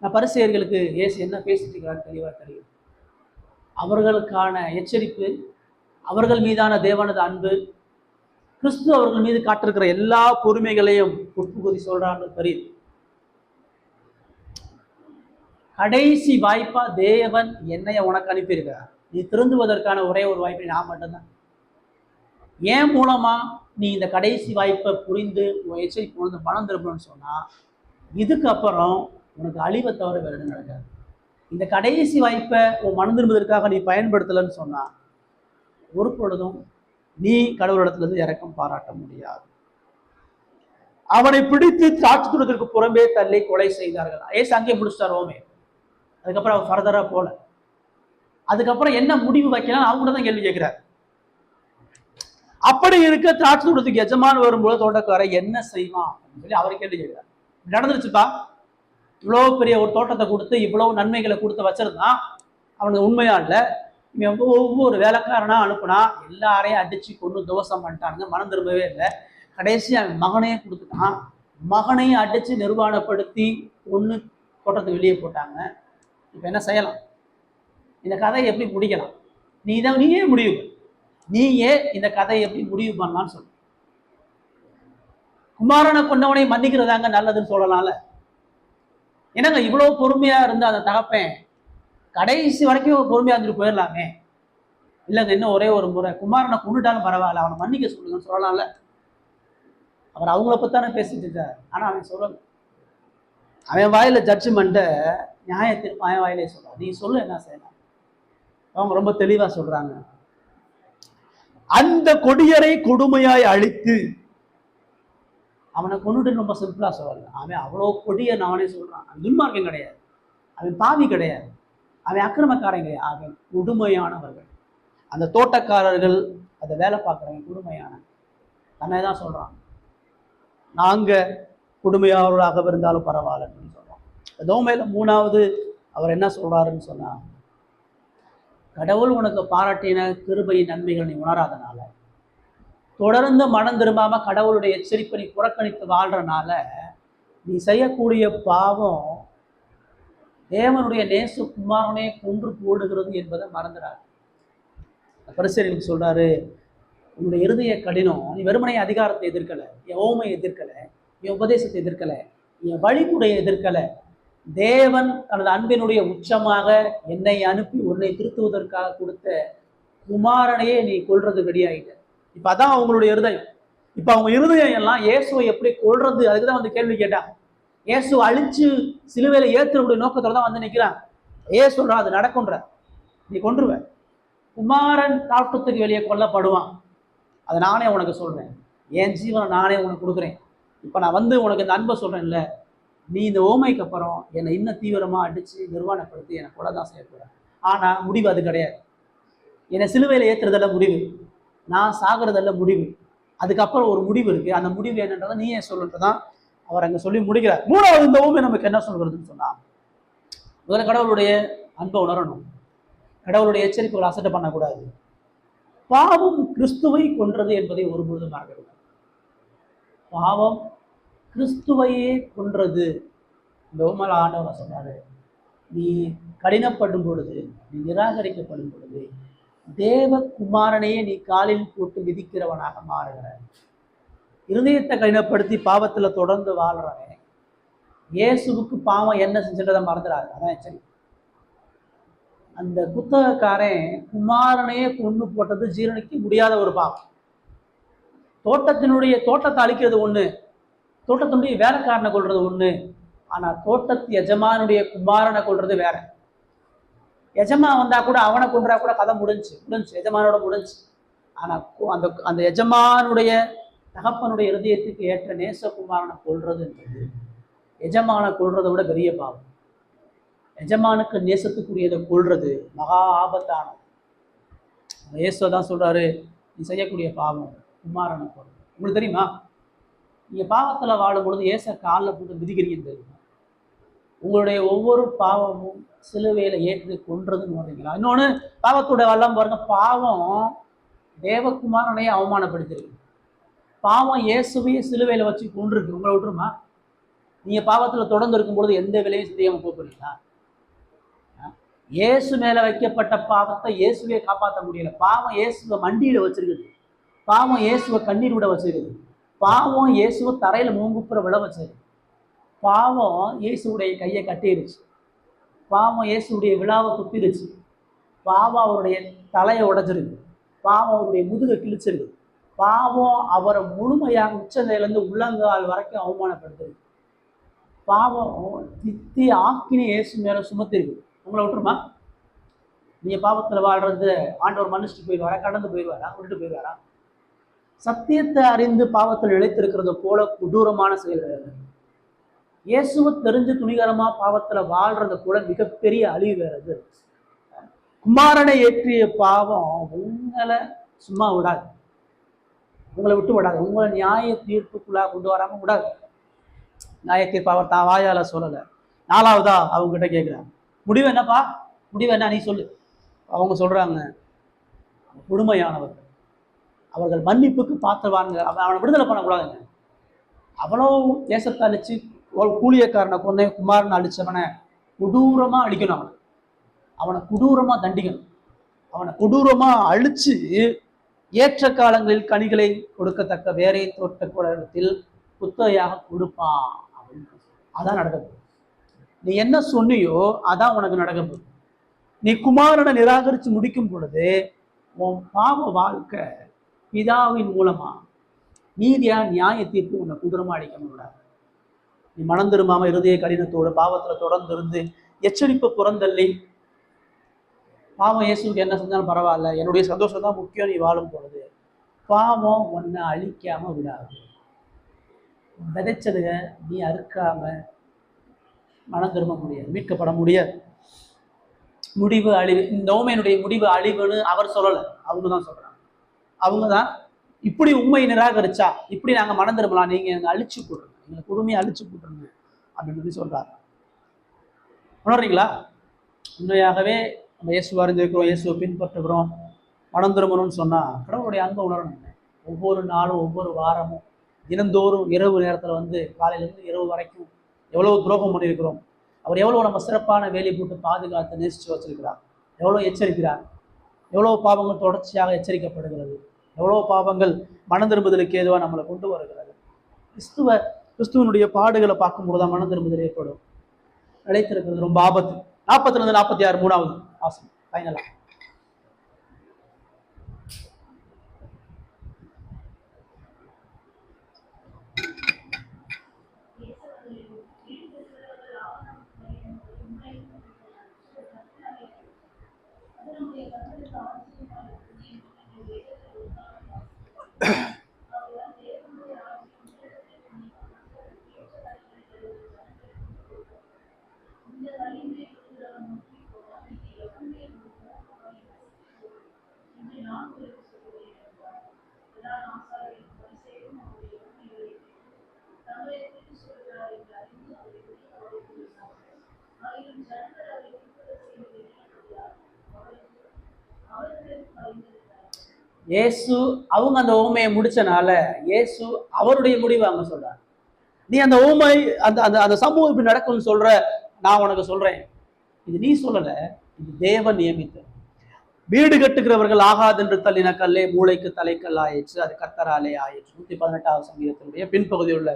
நான் பரிசேயர்களுக்கு ஏசு என்ன பேசிட்டு இருக்கிறான்னு தெளிவா தெரியும். அவர்களுக்கான எச்சரிப்பு, அவர்கள் மீதான தேவனது அன்பு, கிறிஸ்து அவர்கள் மீது காட்டிருக்கிற எல்லா பொறுமைகளையும் உட்புகுதி சொல்றான்னு தெரியுது. கடைசி வாய்ப்பா தேவன் என்னைய உனக்கு அனுப்பியிருக்கிறார், நீ திருந்துவதற்கான ஒரே ஒரு வாய்ப்பை நான் மட்டும்தான். ஏன் மூலமா நீ இந்த கடைசி வாய்ப்பை புரிந்து உன் எச்சரிக்கை வந்து பணம் திரும்பணும்னு சொன்னா, இதுக்கப்புறம் உனக்கு அழிவை தவிர வேறு எதுவும் நடக்காது. இந்த கடைசி வாய்ப்பை உன் மனம் திரும்புவதற்காக நீ பயன்படுத்தலைன்னு சொன்னா, ஒரு பொழுதும் நீ கடவுளிடத்திலிருந்து இறக்கம் பாராட்ட முடியாது. அவனை பிடித்து திராட்சை தோட்டத்திற்கு புறம்பே தள்ளி கொலை செய்தார்கள். ஏசு அங்கே முடிச்சிட்டார் ரோமே. அதுக்கப்புறம் அவர் ஃபர்தரா போல. அதுக்கப்புறம் என்ன முடிவு வைக்கலாம் அவங்க தான் கேள்வி கேட்கிறார். அப்படி இருக்க திராட்சை தோட்டத்துக்கு எஜமான் வரும்போது தோட்டக்காரை என்ன செய்வான் சொல்லி அவர் கேள்வி கேட்கிறார். நடந்துருச்சுப்பா, இவ்வளவு பெரிய ஒரு தோட்டத்தை கொடுத்து இவ்வளவு நன்மைகளை கொடுத்து வச்சிருந்தான், அவனுக்கு உண்மையா இல்லை. இவன் ஒவ்வொரு வேலைக்காரனா அனுப்புனா எல்லாரையும் அடிச்சு கொண்டு தோசம் பண்ணிட்டானுங்க, மனம் திரும்பவே இல்லை. கடைசி அவன் மகனையே கொடுத்துட்டான், மகனையும் அடிச்சு நிர்வாணப்படுத்தி ஒன்று தோட்டத்தை வெளியே போட்டாங்க. இப்போ என்ன செய்யலாம்? இந்த கதையை எப்படி முடிக்கலாம்? நீயே முடிவு, நீயே இந்த கதையை எப்படி முடிவு பண்ணலான்னு சொல்லு. குமாரனை கொண்டவனை மன்னிக்கிறதாங்க நல்லதுன்னு சொல்லலாம்ல. என்னங்க இவ்வளவு பொறுமையா இருந்த அந்த தகப்பன் கடைசி வரைக்கும் பொறுமையா இருந்துட்டு போயிடலாமே. இல்லைங்க இன்னும் ஒரே ஒரு முறை குமாரனை கொண்டுட்டாலும் பரவாயில்ல, அவனை மன்னிக்க சொல்லுங்கன்னு சொல்லலாம்ல. அவர் அவங்கள பத்தானே பேசிட்டு இருக்கார். ஆனா அவன் சொல்லல. அவன் வாயில ஜட்ஜ்மெண்ட்டை நியாயத்திற்கு அவன் வாயிலே சொல்றான். நீ சொல்லு என்ன செய்யலாம். அவங்க ரொம்ப தெளிவா சொல்றாங்க. அந்த கொடியரை கொடுமையாய் அழித்து அவனை கொண்டுட்டு ரொம்ப சிம்பிளா சொல்லல. அவன் அவ்வளோ கொடிய நானே சொல்றான். அவன் துன்மார்க்கம் கிடையாது, அவன் பாவி கிடையாது, அவன் அக்கிரமக்காரன் கிடையாது, அவன் கொடுமையானவர்கள். அந்த தோட்டக்காரர்கள் அதை வேலை பார்க்குறவங்க கொடுமையான தன்னை தான் சொல்றான். நாங்க கொடுமையாளர்களாக இருந்தாலும் பரவாயில்லன்னு சொல்றோம். தோமையில மூணாவது அவர் என்ன சொல்றாருன்னு சொன்னா, கடவுள் உனக்கு பாராட்டின கிருபை நன்மைகள் நீ உணராதனால, தொடர்ந்து மனம் திரும்பாம கடவுளுடைய எச்சரிப்பை நீ புறக்கணித்து வாழ்றனால நீ செய்யக்கூடிய பாவம் தேவனுடைய நேச குமாரனே கொன்று போடுகிறது என்பதை மறந்துடாது. பரிசேயர்களுக்கு சொல்றாரு, உன்னுடைய இருதய கடினம், நீ வெறுமனை அதிகாரத்தை எதிர்க்கல, என் ஓமை எதிர்க்கல, என் உபதேசத்தை எதிர்க்கல, என் வழிமுறையை எதிர்க்கல, தேவன் தனது அன்பினுடைய உச்சமாக என்னை அனுப்பி உன்னை திருத்துவதற்காக கொடுத்த குமாரனையே நீ கொல்றது ரெடியாயிட்ட. இப்ப அதான் அவங்களுடைய இருதயம். இப்ப அவங்க இருதயம் எல்லாம் இயேசுவை எப்படி கொல்றது, அதுக்குதான் வந்து கேள்வி கேட்டாங்க. இயேசு அழிச்சு சிலுவையில ஏற்றுடைய நோக்கத்தோட தான் வந்து நிற்கிறான். ஏன் சொல்றா அது நடக்கும்ன்ற, நீ கொன்றுவ, குமாரன் தாட்டத்துக்கு வெளியே கொல்லப்படுவான், அதை நானே உனக்கு சொல்றேன், என் ஜீவனை நானே உனக்கு கொடுக்குறேன். இப்ப நான் வந்து உனக்கு இந்த அன்பை சொல்றேன்ல, நீ இந்த ஓமைக்கு அப்புறம் என்னை இன்னும் தீவிரமா அடிச்சு நிர்வாணப்படுத்தி என்னை கொலை தான் செய்யக்கூட. ஆனா முடிவு அது கிடையாது. என்னை சிலுவையில ஏற்றுறதல்ல முடிவு, நான் சாகிறதல்ல முடிவு. அதுக்கப்புறம் ஒரு முடிவு இருக்கு. அந்த முடிவு என்னன்றதை நீ ஏன் சொல்லுன்றதான் அவர் அங்க சொல்லி முடிக்கிறார். மூணாவது இந்த ஓமை நமக்கு என்ன சொல்றதுன்னு சொன்னா, முதல்ல கடவுளுடைய அன்பை உணரணும், கடவுளுடைய எச்சரிக்கைகளை அசட்டை பண்ணக்கூடாது. பாவம் கிறிஸ்துவை கொன்றது என்பதை ஒருபொழுதும் மறக்கக்கூடாது. பாவம் கிறிஸ்துவையே கொன்றது. இந்த ஓமையில ஆண்டவர் சொன்னாரு, நீ கடினப்படும் பொழுது, நீ நிராகரிக்கப்படும் பொழுது தேவகுமாரனையே நீ காலில் போட்டு விதிக்கிறவனாக மாறுகிற. இருதயத்தை கடினப்படுத்தி பாவத்துல தொடர்ந்து வாழ்றவன் இயேசுவுக்கு பாவம் என்ன செஞ்சுன்றதை மறந்துடாது. அதான் சரி. அந்த புத்தகக்காரன் குமாரனையே கொண்டு போட்டது ஜீரணிக்க முடியாத ஒரு பாவம். தோட்டத்தை அழிக்கிறது ஒண்ணு, தோட்டத்தினுடைய வேலைக்காரனை கொள்றது ஒண்ணு, ஆனா தோட்டத்து எஜமானுடைய குமாரனை கொள்றது வேற. எஜமா வந்தா கூட அவனை கொன்றா கூட கதை முடிஞ்சு எஜமானோட முடிஞ்சு. ஆனா அந்த அந்த எஜமானுடைய தகப்பனுடைய இருதயத்துக்கு ஏற்ற நேசகுமாரனை கொள்றதுன்றது எஜமான கொள்றதை விட பெரிய பாவம். எஜமானுக்கு நேசத்துக்குரியதை கொள்றது மகா ஆபத்தானது. இயேசு தான் சொல்றாரு, நீ செய்யக்கூடிய பாவம் குமாரனை கொள்றது. உங்களுக்கு தெரியுமா, நீங்க பாவத்துல வாழும் பொழுது ஏச காலில் போட்டு மிதிக்கிறீங்கன்னு தெரியுமா? உங்களுடைய ஒவ்வொரு பாவமும் சிலுவையில ஏற்றி கொன்றதுன்னு வர்றீங்களா? இன்னொன்னு, பாவத்தோட வல்லம் பாருங்க, பாவம் தேவகுமாரனையே அவமானப்படுத்திருக்கு. பாவம் இயேசுவையே சிலுவையில வச்சு கொன்றிருக்கு. உங்களை விட்டுருமா? நீங்க பாவத்துல தொடர்ந்து இருக்கும் பொழுது எந்த விலையும் செய்யாம போறீங்களா? இயேசு மேல வைக்கப்பட்ட பாவத்தை இயேசுவே காப்பாற்ற முடியல. பாவம் இயேசுவை மண்டியில வச்சிருக்குது, பாவம் இயேசுவை கண்ணீர் விட வச்சிருக்குது, பாவம் இயேசுவை தரையில மூங்குப்புற விட வச்சிருக்கு, பாவம் இயேசுடைய கையை கட்டிருச்சு, பாவம் இயேசுடைய விழாவை துப்பிருச்சு, பாவம் அவருடைய தலையை உடைச்சிருக்கு, பாவம் அவருடைய முதுகை கிழிச்சிருக்கு, பாவம் அவரை முழுமையாக உச்சநிலையிலேருந்து உள்ளங்கால் வரைக்கும் அவமானப்படுத்துது. பாவம் தித்தி ஆக்கினி இயேசு மேல சுமத்திருக்கு. உங்களை விட்டுருமா? நீங்க பாவத்துல வாழ்றது ஆண்டவர் மன்னிச்சுட்டு போயிடுவாரா? கடந்து போயிடுவாரா? விட்டுட்டு போயிடுவாரா? சத்தியத்தை அறிந்து பாவத்தில் இழைத்திருக்கிறது போல கொடூரமான செயல். இயேசுவை தெரிஞ்சு துணிகரமா பாவத்துல வாழ்றது கூட மிகப்பெரிய அழிவு வேறது. குமாரனை ஏற்றிய பாவம் உங்களை சும்மா விடாது, உங்களை விட்டு விடாது, உங்களை நியாய தீர்ப்புக்குள்ளா கொண்டு வராம விடாது. நியாய தீர்ப்பு அவர் தான் வாயால சொல்லலை. நாலாவதா அவங்க கிட்ட கேட்குறாங்க, முடிவு என்னப்பா? முடிவு என்ன நீ சொல்லு. அவங்க சொல்றாங்க, கொடுமையானவர்கள், அவர்கள் மன்னிப்புக்கு பாத்திரவான்ங்க, அவனை விடுதலை பண்ணக்கூடாதுங்க. அவ்வளோ தேசத்தை அழிச்சு கூலியக்காரனை கொண்டே குமாரனை அழிச்சவனை கொடூரமா அழிக்கணும். அவனை கொடூரமா தண்டிக்கணும். அவனை கொடூரமா அழிச்சு ஏற்ற காலங்களில் கனிகளை கொடுக்கத்தக்க வேறே தோட்ட குளத்தில் குத்தகையாக கொடுப்பான் அப்படின்னு. அதான் நடக்க. நீ என்ன சொன்னியோ அதான் உனக்கு நடக்க. நீ குமாரனை நிராகரித்து முடிக்கும் பொழுது உன் பாவ வாழ்க்கை பிதாவின் மூலமா நீதியா நியாய தீர்ப்பு உன்னை குதிரமா அடிக்கணும் கூடாது. நீ மனம் திரும்பாம இருதய கடினத்தோடு பாவத்துல தொடர்ந்து இருந்து எச்சரிப்பு புறந்தள்ளி பாவம் இயேசுக்கு என்ன செஞ்சாலும் பரவாயில்ல, என்னுடைய சந்தோஷம் தான் முக்கியம், நீ வாழும் பொழுது பாவம் உன்னை அழிக்காம விடாது. விதைச்சதுக நீ அறுக்காம மனம் திரும்ப முடியாது, மீட்கப்பட முடியாது. முடிவு அழிவு. இந்த ஓமையினுடைய முடிவு அழிவுன்னு அவர் சொல்லலை, அவங்க தான் சொல்றாங்க. அவங்க தான் இப்படி உண்மை நிராகரிச்சா இப்படி நாங்க மனம் திரும்பலாம், நீங்க எங்க அழிச்சு போட்டுருங்க, எங்களை கொடுமையை அழிச்சு போட்டுருங்க அப்படின்னு சொல்லி சொல்றாங்க. உணர்றீங்களா? உண்மையாகவே நம்ம இயேசுவை அறிந்திருக்கிறோம், இயேசுவை பின்பற்றுகிறோம், மனம் திரும்பணும்னு சொன்னா கடவுளுடைய அன்பை உணரணும். ஒவ்வொரு நாளும் ஒவ்வொரு வாரமும் தினந்தோறும் இரவு நேரத்துல வந்து காலையிலேருந்து இரவு வரைக்கும் எவ்வளவு துரோகம் பண்ணியிருக்கிறோம். அவர் எவ்வளவு நம்ம சிறப்பான வேலை போட்டு பாதுகாத்து நேசிச்சு வச்சிருக்கிறார், எவ்வளவு எச்சரிக்கிறார், எவ்வளவு பாவங்கள் தொடர்ச்சியாக எச்சரிக்கப்படுகிறது, எவ்வளவு பாவங்கள் மனம் திரும்புதலுக்கு ஏதுவா நம்மளை கொண்டு வருகிறது. கிறிஸ்துவனுடைய பாடுகளை பார்க்கும்போது தான் மனம் திரும்புதல் ஏற்படும். நிலைத்திருக்கிறது ரொம்ப ஆபத்து. 40 46 3வது வாசம் ஃபைனலா. இயேசு அவங்க அந்த ஊமையை முடிச்சனால இயேசு அவருடைய முடிவை அவங்க சொல்றாங்க. நீ அந்த ஊமை அந்த அந்த அந்த சமூகம் இப்படி நடக்கும்னு சொல்ற, நான் உனக்கு சொல்றேன், இது நீ சொல்லல, இது தேவன் நியமித்த. வீடு கட்டுகிறவர்கள் ஆகாது என்று தள்ளின கல்லே மூளைக்கு தலைக்கல் ஆயிடுச்சு, அது கர்த்தராலே ஆயிடுச்சு. 118வது சங்கீதத்தினுடைய பின்பகுதியில் உள்ள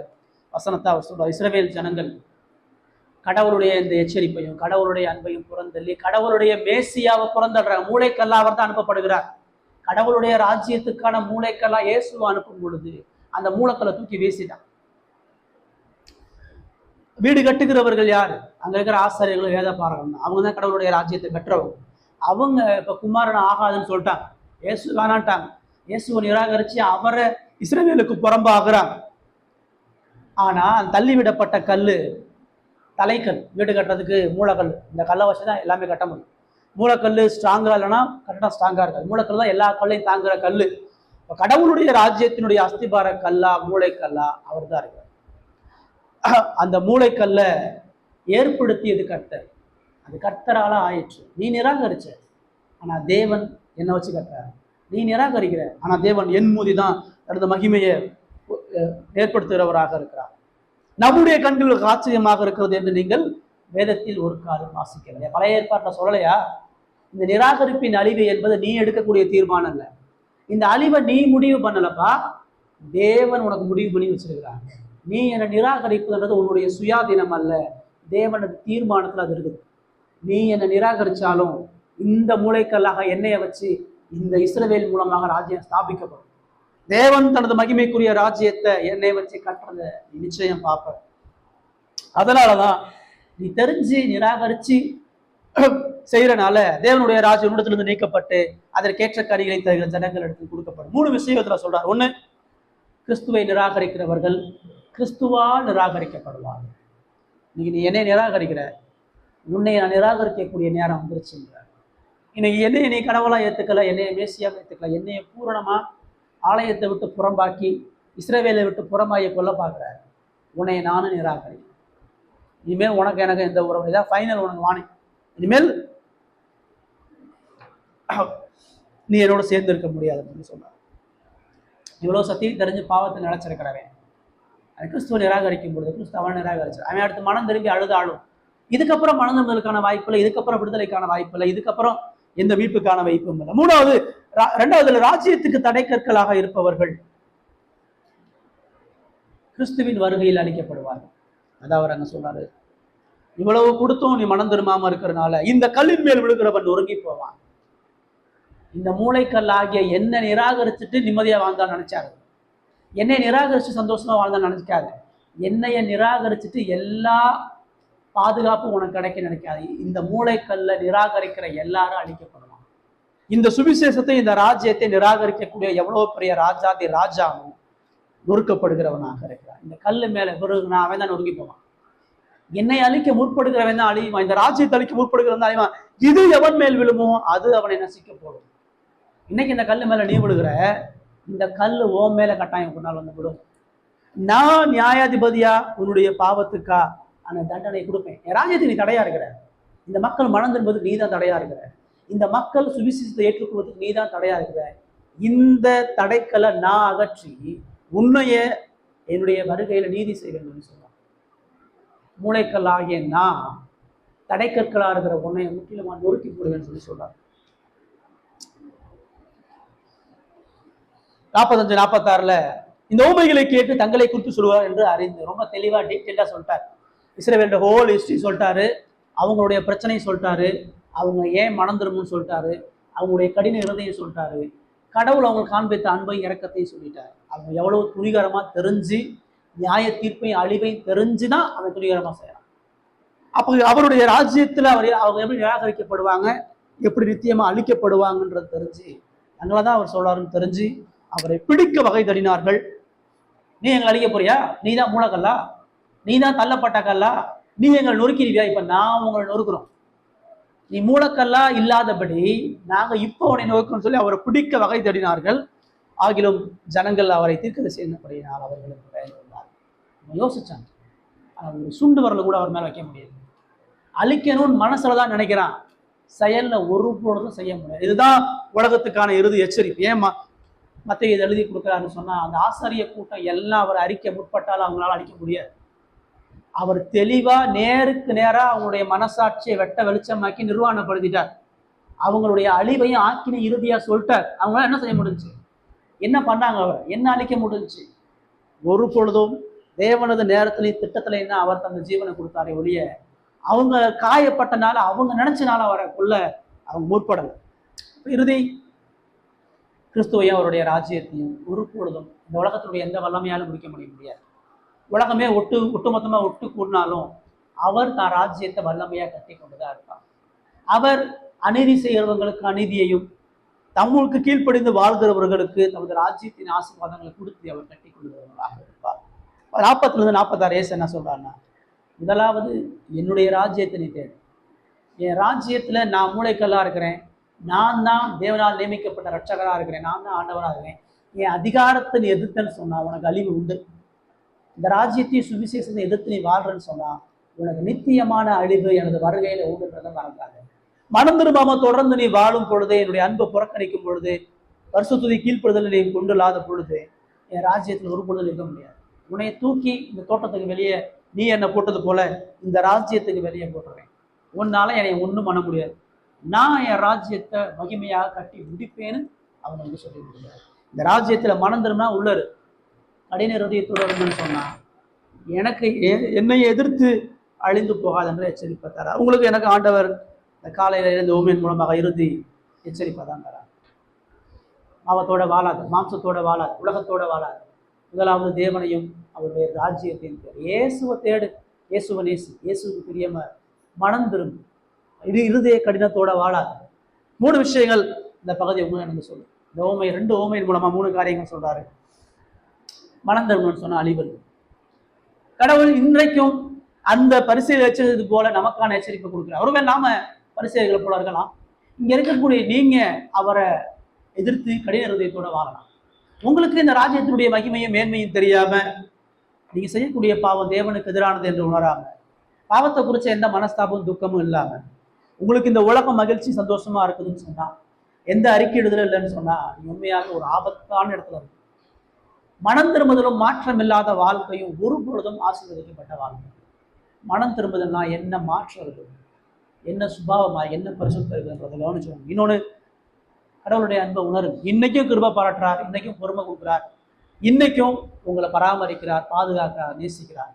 வசனத்தை அவர் சொல்றார். இஸ்ரவேல் ஜனங்கள் கடவுளுடைய இந்த எச்சரிப்பையும் கடவுளுடைய அன்பையும் புறந்தள்ளி கடவுளுடைய மேசியாவை புறந்தள்ளுறாங்க. மூளைக்கல்லா அவர் தான் அனுப்பப்படுகிறார். கடவுளுடைய ராஜ்யத்துக்கான மூளைக்கல்லா இயேசுவை அனுப்பும் பொழுது அந்த மூளைக்கல்லை தூக்கி வீசிட்டான். வீடு கட்டுகிறவர்கள் யாரு? அங்க இருக்கிற ஆசாரியர்கள், வேத பாரகம் தான். அவங்க தான் கடவுளுடைய ராஜ்யத்தை பெற்றவங்க. அவங்க இப்ப குமாரன் ஆகாதுன்னு சொல்லிட்டாங்க, இயேசு வேணான்ட்டாங்க. இயேசுவை நிராகரிச்சு அவரை இஸ்ரவேலுக்கு புறம்பாகிறாங்க. ஆனா அந்த தள்ளிவிடப்பட்ட கல்லு தலைக்கல், வீடு கட்டுறதுக்கு மூளைக்கல், இந்த கல்லை வச்சுதான் எல்லாமே கட்ட முடியும். மூளைக்கல் ஸ்ட்ராங்கா இல்லைன்னா கரெக்டாக ஸ்ட்ராங்கா இருக்காது. மூளைக்கல் தான் எல்லா கல்லையும் தாங்குற கல். இப்போ கடவுளுடைய ராஜ்யத்தினுடைய அஸ்திபார கல்லா மூளைக்கல்லா அவர் தான் இருக்கார். அந்த மூளைக்கல்லை ஏற்படுத்தியது கர்த்தர், அது கர்த்தரால ஆயிடுச்சு. நீ நிராகரிச்ச, ஆனா தேவன் என்னை வச்சு கட்டுறாரு. நீ நிராகரிக்கிற, ஆனா தேவன் என் மூதி தான் தனது மகிமையை ஏற்படுத்துகிறவராக இருக்கிறார். நம்முடைய கண்களுக்கு ஆச்சரியமாக இருக்கிறது என்று நீங்கள் வேதத்தில் ஒரு காலம் வாசிக்கலையா? பழைய ஏற்பாட்டில் சொல்லலையா? இந்த நிராகரிப்பின் அழிவு என்பது நீ எடுக்கக்கூடிய தீர்மானம் இல்லை. இந்த அழிவை நீ முடிவு பண்ணலப்பா, தேவன் உனக்கு முடிவு பண்ணி வச்சிருக்கிறாங்க. நீ என்னை நிராகரிப்புன்றது உன்னுடைய சுயாதீனம் அல்ல, தேவனது தீர்மானத்தில் அது இருக்குது. நீ என்னை நிராகரிச்சாலும் இந்த மூளைக்கல்லாக எண்ணெயை வச்சு இந்த இஸ்ரவேல் மூலமாக ராஜ்யம் ஸ்தாபிக்கப்படும். தேவன் தனது மகிமைக்குரிய ராஜ்யத்தை என்னை வச்சு கட்டுறத நிச்சயம் பார்ப்ப. அதனாலதான் நீ தெரிஞ்சு நிராகரிச்சு செய்யறனால தேவனுடைய ராஜ்யம் உன்னிடத்திலிருந்து நீக்கப்பட்டு அதற்கேற்ற கனிகளை தருகிற ஜனங்கள் எடுத்து கொடுக்கப்படும். 3 விஷயத்துல சொல்றார். 1, கிறிஸ்துவை நிராகரிக்கிறவர்கள் கிறிஸ்துவால் நிராகரிக்கப்படுவார்கள். இன்னைக்கு நீ என்னை நிராகரிக்கிற, உன்னை நான் நிராகரிக்கக்கூடிய நேரம் வந்துருச்சுங்கிற. இன்னைக்கு என்னைய நீ கனவெல்லாம் ஏத்துக்கல, என்னைய மேசியாக ஏத்துக்கல, என்னைய பூரணமா ஆலயத்தை விட்டு புறம்பாக்கி இஸ்ரவேலை விட்டு புறமாய கொல்ல பார்க்குற, உன்னை நானும் நிராகரிக்கிறேன். இனிமேல் உனக்கு எனக்கு எந்த உறவு, இதான் ஃபைனல், உனக்கு வாணி. இனிமேல் நீ என்னோட சேர்ந்து இருக்க முடியாது அப்படின்னு சொன்னார். இவ்வளவு சத்தியம் தெரிஞ்சு பாவத்தை நினைச்சிருக்கிறவன் கிறிஸ்துவ நிராகரிக்கும் பொழுது கிறிஸ்து அவன் நிராகரிச்சு அவன் அடுத்து மனம் திரும்பி அழுதாலும் இதுக்கப்புறம் மனம் திரும்புவதற்கான வாய்ப்பு இல்லை, இதுக்கப்புறம் விடுதலைக்கான வாய்ப்பு இல்லை, இதுக்கப்புறம் எந்த மீட்புக்கான வாய்ப்பும் இல்லை. 3வது, 2வது, ராஜ்யத்துக்கு தடைக்கற்களாக இருப்பவர்கள் கிறிஸ்துவின் வருகையில் அளிக்கப்படுவார்கள். அதான் அவர் அங்க சொன்னாரு, இவ்வளவு கொடுத்தும் நீ மனம் திரும்பாம இருக்கிறதுனால இந்த கல்லின் மேல் விழுகிறவன் நொறுங்கி போவான். இந்த மூளைக்கல் ஆகிய என்ன நிராகரிச்சுட்டு நிம்மதியா வாழ்ந்தான்னு நினைச்சாரு. என்னை நிராகரிச்சு சந்தோஷமா வாழ்ந்தான்னு நினைக்காது. என்னைய நிராகரிச்சுட்டு எல்லா பாதுகாப்பும் உனக்கு கிடைக்க நினைக்காது. இந்த மூளைக்கல்ல நிராகரிக்கிற எல்லாரும் அழிக்கப்படுவான். இந்த சுவிசேஷத்தை, இந்த ராஜ்யத்தை நிராகரிக்கக்கூடிய எவ்வளவு பெரிய ராஜாதி ராஜாவும் நொறுக்கப்படுகிறவனாக இருக்கிறான். இந்த கல்லு மேல விருகுனா அவன் தான் நொறுங்கி போவான். என்னை அழிக்க முற்படுகிறவன் தான் அழிவான். இந்த ராஜ்யத்தை அழிக்க முற்படுகிறவன் தான் அழிவான். இது எவன் மேல் விழுமோ அது அவனை நசிக்க போடும். இன்னைக்கு இந்த கல்லு மேல நீ விழுகிற, இந்த கல்லு ஓ மேல கட்டாயம் கொண்டால் வந்து விடும். நான் நியாயாதிபதியா உன்னுடைய பாவத்துக்கா அந்த தண்டனை கொடுப்பேன். என் ராஜ்யத்துக்கு நீ தடையா இருக்கிற, இந்த மக்கள் மனம் திரும்புவதற்கு நீ தான் தடையா இருக்கிற, இந்த மக்கள் சுவிசேஷத்தை ஏற்றுக்கொள்வதற்கு நீ தான் தடையா இருக்கிற. இந்த தடைக்களை நான் அகற்றி உன்னைய என்னுடைய வருகையில நீதி செய்வேன் சொல்லி சொல்றான். மூளைக்கல் ஆகிய நான் தடைக்கற்களா இருக்கிற உன்னைய முற்றிலுமா நொறுக்கி போடுவேன்னு சொல்லி சொல்றாரு. 45, 46 இந்த ஊமைகளை கேட்டு தங்களை குறித்து சொல்லுவார் என்று அறிந்து ரொம்ப தெளிவா டீட்டெயிலா சொல்லிட்டார். இஸ்ரவேலோட ஹோல் ஹிஸ்டரி சொல்லிட்டாரு, அவங்களுடைய பிரச்சனையை சொல்லிட்டாரு, அவங்க ஏன் மனம் திரும்பும்னு சொல்லிட்டாரு, அவங்களுடைய கடின இருதையும் சொல்லிட்டாரு, கடவுள் அவங்களுக்கு காண்பித்த அன்பையும் இறக்கத்தையும் சொல்லிட்டாரு. அவங்க எவ்வளவு துணிகரமா தெரிஞ்சு நியாய தீர்ப்பையும் அழிவையும் தெரிஞ்சுதான் அவன் துணிகரமா செய்யறான். அப்போ அவருடைய ராஜ்யத்துல அவங்க எப்படி நிராகரிக்கப்படுவாங்க, எப்படி நித்தியமா அழிக்கப்படுவாங்கன்றது தெரிஞ்சு அங்கதான் அவர் சொல்றாருன்னு தெரிஞ்சு அவரை பிடிக்க வகை தடினார்கள். நீ எங்களை அழிக்க போறியா, நீ தான் மூலக்கல்லா, நீ தான் தள்ளப்பட்ட கல்லா, நீ எங்களை நொறுக்கிறியா, இப்ப நான் உங்களை நொறுக்கிறோம், நீ மூலக்கல்லா இல்லாதபடி நாங்க இப்போ உன்னை நோக்கணும்னு சொல்லி அவரை பிடிக்க வகை தேடினார்கள். ஆகிலும் ஜனங்கள் அவரை தீர்க்கதரிசி என்னப்படினால் அவர்களுக்கு பயந்துள்ளார். யோசிச்சாங்க, ஒரு சுண்டு வரல கூட அவர் மேல வைக்க முடியாது. அழிக்கணும்னு மனசுலதான் நினைக்கிறான், செயல்ல ஒரு பொழுதும் செய்ய முடியாது. இதுதான் உலகத்துக்கான இறுதி எச்சரிப்பு. ஏமா மத்திய இதை எழுதி கொடுக்குறாருன்னு சொன்னா, அந்த ஆசாரிய கூட்டம் எல்லாம் அவர் அறிக்கை முற்பட்டாலும் அவங்களால அழிக்க முடியாது. அவர் தெளிவா நேருக்கு நேரா அவங்களுடைய மனசாட்சியை வெட்ட வெளிச்சமாக்கி நிர்வாணப்படுத்திட்டார். அவங்களுடைய அழிவையும் ஆக்கின இறுதியா சொல்லிட்டார். அவங்களால என்ன செய்ய முடிஞ்சு, என்ன பண்ணாங்க, அவர் என்ன அழிக்க முடிஞ்சு? ஒரு பொழுதும் தேவனது நேரத்திலையும் திட்டத்திலையும் தான் அவர் தந்த ஜீவனை கொடுத்தாரே ஒழிய அவங்க காயப்பட்டனால அவங்க நினைச்சனால அவரை கொள்ள அவங்க முற்படலை. இறுதி கிறிஸ்துவையும் அவருடைய ராஜ்யத்தையும் ஒரு பொழுதும் இந்த உலகத்தினுடைய எந்த வல்லமையாலும் முடிக்க முடியாது. உலகமே ஒட்டுமொத்தமா ஒட்டு கூடினாலும் அவர் தான் ராஜ்யத்தை வல்லமையா கட்டி கொண்டுதான் இருப்பார். அவர் அநீதி செய்கிறவங்களுக்கு அநீதியையும் தங்களுக்கு கீழ்ப்படிந்து வாழ்கிறவர்களுக்கு தமது ராஜ்யத்தின் ஆசீர்வாதங்களை கொடுத்து அவர் கட்டி கொள்கிறவர்களாக இருப்பார். 40 46 என்ன சொல்றாருன்னா, முதலாவது என்னுடைய ராஜ்யத்தை நீ தேடு. என் ராஜ்யத்துல நான் மூளைக்கல்லா இருக்கிறேன், நான் தான் தேவனால் நியமிக்கப்பட்ட ரட்சகராக இருக்கிறேன், நான் தான் ஆண்டவராக இருக்கிறேன். என் அதிகாரத்தை நீ எதிர்த்தன்னு சொன்னா உனக்கு அழிவு உண்டு. இந்த ராஜ்யத்தையும் சுவிசேஷத்தை எதிர்த்து நீ வாழ்றன்னு சொன்னா உனக்கு நித்தியமான அழிவு எனது வருகையில உண்டுன்றதை மறக்காது. மனம் திரும்பாம தொடர்ந்து நீ வாழும் பொழுது, என்னுடைய அன்பை புறக்கணிக்கும் பொழுது, பரிசுத்தத்தை கீழ்ப்படுதல் நீ கொண்டு இல்லாத பொழுது என் ராஜ்யத்தில் ஒரு பொழுது இருக்க முடியாது. உன்னை தூக்கி இந்த தோட்டத்துக்கு வெளியே நீ என்னை போட்டது போல இந்த ராஜ்யத்துக்கு வெளியே போட்டுறேன். உன்னால என்னை ஒன்றும் பண்ண முடியாது. நான் என் ராஜ்யத்தை மகிமையாக கட்டி முடிப்பேன்னு அவங்க வந்து சொல்லி கொடுக்குறாரு. இந்த ராஜ்யத்துல மனம் திரும்பினா உள்ளரு கடின ஹிருதயத்தோடு இருந்துன்னு சொன்னா எனக்கு என்னை எதிர்த்து அழிந்து போகாது என்று எச்சரிப்பை தரார். உங்களுக்கு எனக்கு ஆண்டவர் இந்த காலையில இருந்து ஓமியன் மூலமாக இறுதி எச்சரிப்பை தான் தரார். பாவத்தோட வாழாது, மாம்சத்தோட வாழாது, உலகத்தோட வாழாது. முதலாவது தேவனையும் அவருடைய ராஜ்யத்தையும் தேடு. இயேசுவை தேடு, இயேசுவை நேசி, இயேசுக்கு பிரியமா மனம் திரும்பு. இது இருதய கடினத்தோட வாழாது. 3 விஷயங்கள் இந்த பகுதி உண்மை எனக்கு சொல்லு. இந்த ஓமை 2 ஓமையின் மூலமா 3 காரியங்கள் சொல்றாரு. மனம் திரும்பணும்னு சொன்னா அழிவு. கடவுள் இன்றைக்கும் அந்த பரிசீலனை எச்சரித்தது போல நமக்கான எச்சரிக்கை கொடுக்குறார். ஒருவேளை நாம பரிசீலிகளை போல இருக்கலாம். இங்க இருக்கக்கூடிய நீங்க அவரை எதிர்த்து கடின இருதயத்தோட வாழலாம். உங்களுக்கு இந்த ராஜ்யத்தினுடைய மகிமையும் மேன்மையும் தெரியாம நீங்க செய்யக்கூடிய பாவம் தேவனுக்கு எதிரானது என்று உணராம, பாவத்தை குறிச்ச எந்த மனஸ்தாபமும் துக்கமும் இல்லாம, உங்களுக்கு இந்த உலகம் மகிழ்ச்சி சந்தோஷமா இருக்குதுன்னு சொன்னா, எந்த அறிக்கையிடுதலும் இல்லைன்னு சொன்னா, உண்மையாக ஒரு ஆபத்தான இடத்துல இருக்கு. மனம் திரும்புதலும் மாற்றம் இல்லாத வாழ்க்கையும் ஒரு பொழுதும் ஆசீர்வதிக்கப்பட்ட வாழ்க்கை. மனம் திரும்புதல்னா என்ன மாற்றம் இருக்குது, என்ன சுபாவமா, என்ன பரிசுத்தம் இருக்குன்றதை கவனிச்சோம். இன்னொன்று, கடவுளுடைய அன்பை உணரும். இன்னைக்கும் கிருபை பாராட்டுறார், இன்னைக்கும் பொறுமை கொடுக்குறார், இன்னைக்கும் உங்களை பராமரிக்கிறார், பாதுகாக்கிறார், நேசிக்கிறார்,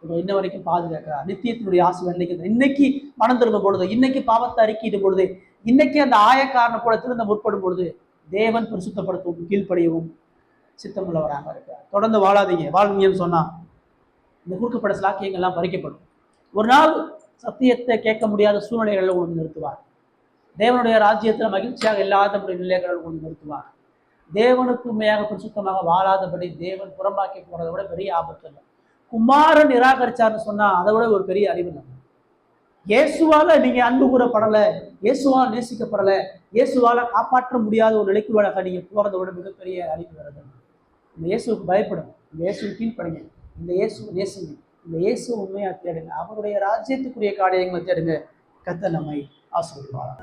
உங்களை இன்ன வரைக்கும் பாதுகாக்கிறார். நித்தியத்தினுடைய ஆசீர்வாதம் இன்னைக்கு மனம் திரும்ப பொழுது, இன்னைக்கு பாவத்தை அறிக்கையிடும் பொழுது, இன்னைக்கு அந்த ஆயக்காரனை போல திருந்த முற்படும் பொழுது தேவன் பரிசுத்தப்படுத்தவும் கீழ்ப்படியவும் சித்தமுள்ளவராக இருக்கிறார். தொடர்ந்து வாழாதீங்க, வாழ்வீங்கன்னு சொன்னா இந்த கொடுக்கப்பட்ட சாக்கியங்கள்லாம் பறிக்கப்படும். ஒரு நாள் சத்தியத்தை கேட்க முடியாத சூழ்நிலைகளில் கொண்டு நிறுத்துவார். தேவனுடைய ராஜ்யத்தில் மகிழ்ச்சியாக இல்லாதபடி நிலைகளில் கொண்டு நிறுத்துவார். தேவனுக்கு உண்மையாக பரிசுத்தமாக வாழாதபடி தேவன் புறம்பாக்கி போறதை விட பெரிய ஆபத்து இல்லை. குமாரன் நிராகரிச்சார்னு சொன்னா அதை விட ஒரு பெரிய அறிவு இல்லை. இயேசுவால நீங்க அன்பு கூறப்படலை, இயேசுவால் நேசிக்கப்படலை, இயேசுவால காப்பாற்ற முடியாத ஒரு நிலைக்குள்ளாக நீங்க போறதை விட மிகப்பெரிய அறிவு வருது. இந்த இயேசுக்கு பயப்படும், இந்த இயேசுக்கு கீழ்ப்படுங்க, இந்த இயேசுவை நேசிங்க, இந்த இயேசு உண்மையா தேடுங்க, அவருடைய ராஜ்யத்துக்குரிய காரியங்களை தேடுங்க. கர்த்தர் நம்மை ஆசீர்வதிப்பார்.